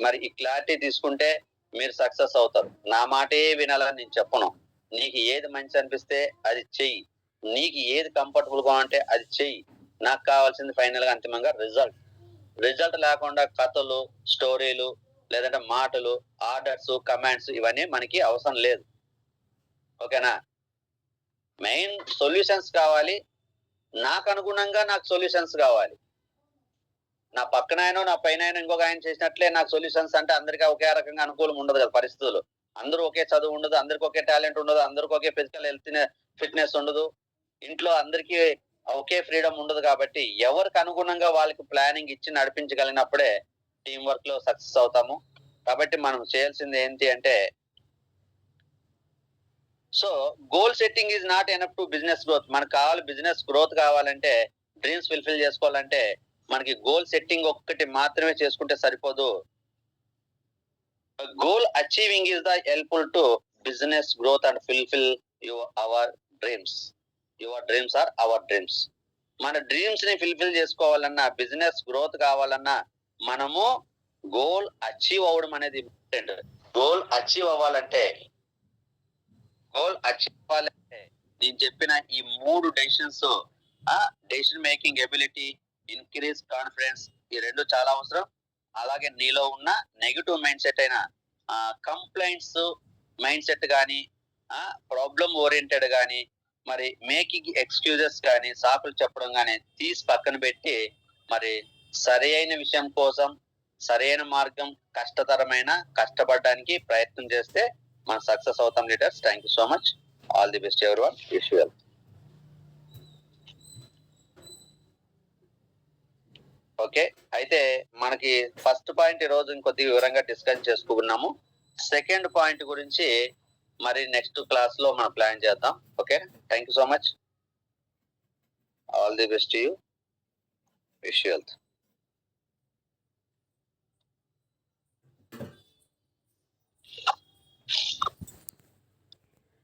మరి ఈ క్లారిటీ తీసుకుంటే మీరు సక్సెస్ అవుతారు. నా మాటే వినాలని నేను చెప్పను. నీకు ఏది మంచి అనిపిస్తే అది చెయ్యి, నీకు ఏది కంఫర్టబుల్ గా ఉంటే అది చెయ్యి. నాకు కావాల్సింది ఫైనల్ గా అంతిమంగా రిజల్ట్ లేకుండా కథలు, స్టోరీలు, లేదంటే మాటలు, ఆర్డర్స్, కమాండ్స్ ఇవన్నీ మనకి అవసరం లేదు. ఓకేనా? మెయిన్ సొల్యూషన్స్ కావాలి. నాకు అనుగుణంగా నాకు సొల్యూషన్స్ కావాలి. నా పక్కన ఆయన, నా పైన ఆయన, ఇంకొక ఆయన చేసినట్లే నాకు సొల్యూషన్స్ అంటే అందరికీ ఒకే రకంగా అనుకూలం ఉండదు కదా పరిస్థితులు. అందరూ ఒకే చదువు ఉండదు, అందరికి ఒకే టాలెంట్ ఉండదు, అందరికి ఒకే ఫిజికల్ హెల్త్ ఫిట్నెస్ ఉండదు. ఇంట్లో అందరికీ ఒకే ఫ్రీడమ్ ఉండదు కాబట్టి ఎవరికి అనుగుణంగా వాళ్ళకి ప్లానింగ్ ఇచ్చి నడిపించగలిగినప్పుడే టీం వర్క్ లో సక్సెస్ అవుతాము. కాబట్టి మనం చేయాల్సింది ఏంటి అంటే, so goal setting is not enough to business growth. మనకు కావాలి బిజినెస్ గ్రోత్ కావాలంటే, డ్రీమ్స్ ఫుల్ఫిల్ చేసుకోవాలంటే మనకి గోల్ సెట్టింగ్ ఒక్కటి మాత్రమే చేసుకుంటే సరిపోదు. Goal achieving is the helpful to business growth and fulfil our dreams. Your dreams are our dreams. మన డ్రీమ్స్ ని ఫుల్ఫిల్ చేసుకోవాలన్నా, బిజినెస్ గ్రోత్ కావాలన్నా మనము గోల్ అచీవ్ అవ్వడం అనేది ఇంపార్టెంట్. గోల్ అచీవ్ అవ్వాలంటే నేను చెప్పిన ఈ 3 decisions, decision making ability, increase confidence, ఈ 2 చాలా అవసరం. అలాగే నీలో ఉన్న నెగటివ్ మైండ్ సెట్ అయిన కంప్లైంట్స్ మైండ్ సెట్ గానీ, ప్రాబ్లమ్ ఓరియంటెడ్ గానీ, మరి మేకింగ్ ఎక్స్క్యూజెస్ గానీ, సాకులు చెప్పడం గానీ తీసి పక్కన పెట్టి, మరి సరైన విషయం కోసం సరైన మార్గం కష్టపడడానికి ప్రయత్నం చేస్తే మనం సక్సెస్ అవుతాం leaders. Thank you so much. All the best everyone. Wish you well. Okay, అయితే మనకి ఫస్ట్ పాయింట్ ఈ రోజు ఇంకొద్ది వివరంగా డిస్కస్ చేసుకున్నాము. సెకండ్ పాయింట్ గురించి మరి నెక్స్ట్ క్లాస్ లో మనం ప్లాన్ చేద్దాం. Okay, thank you so much. All the best you. Wish you wealth.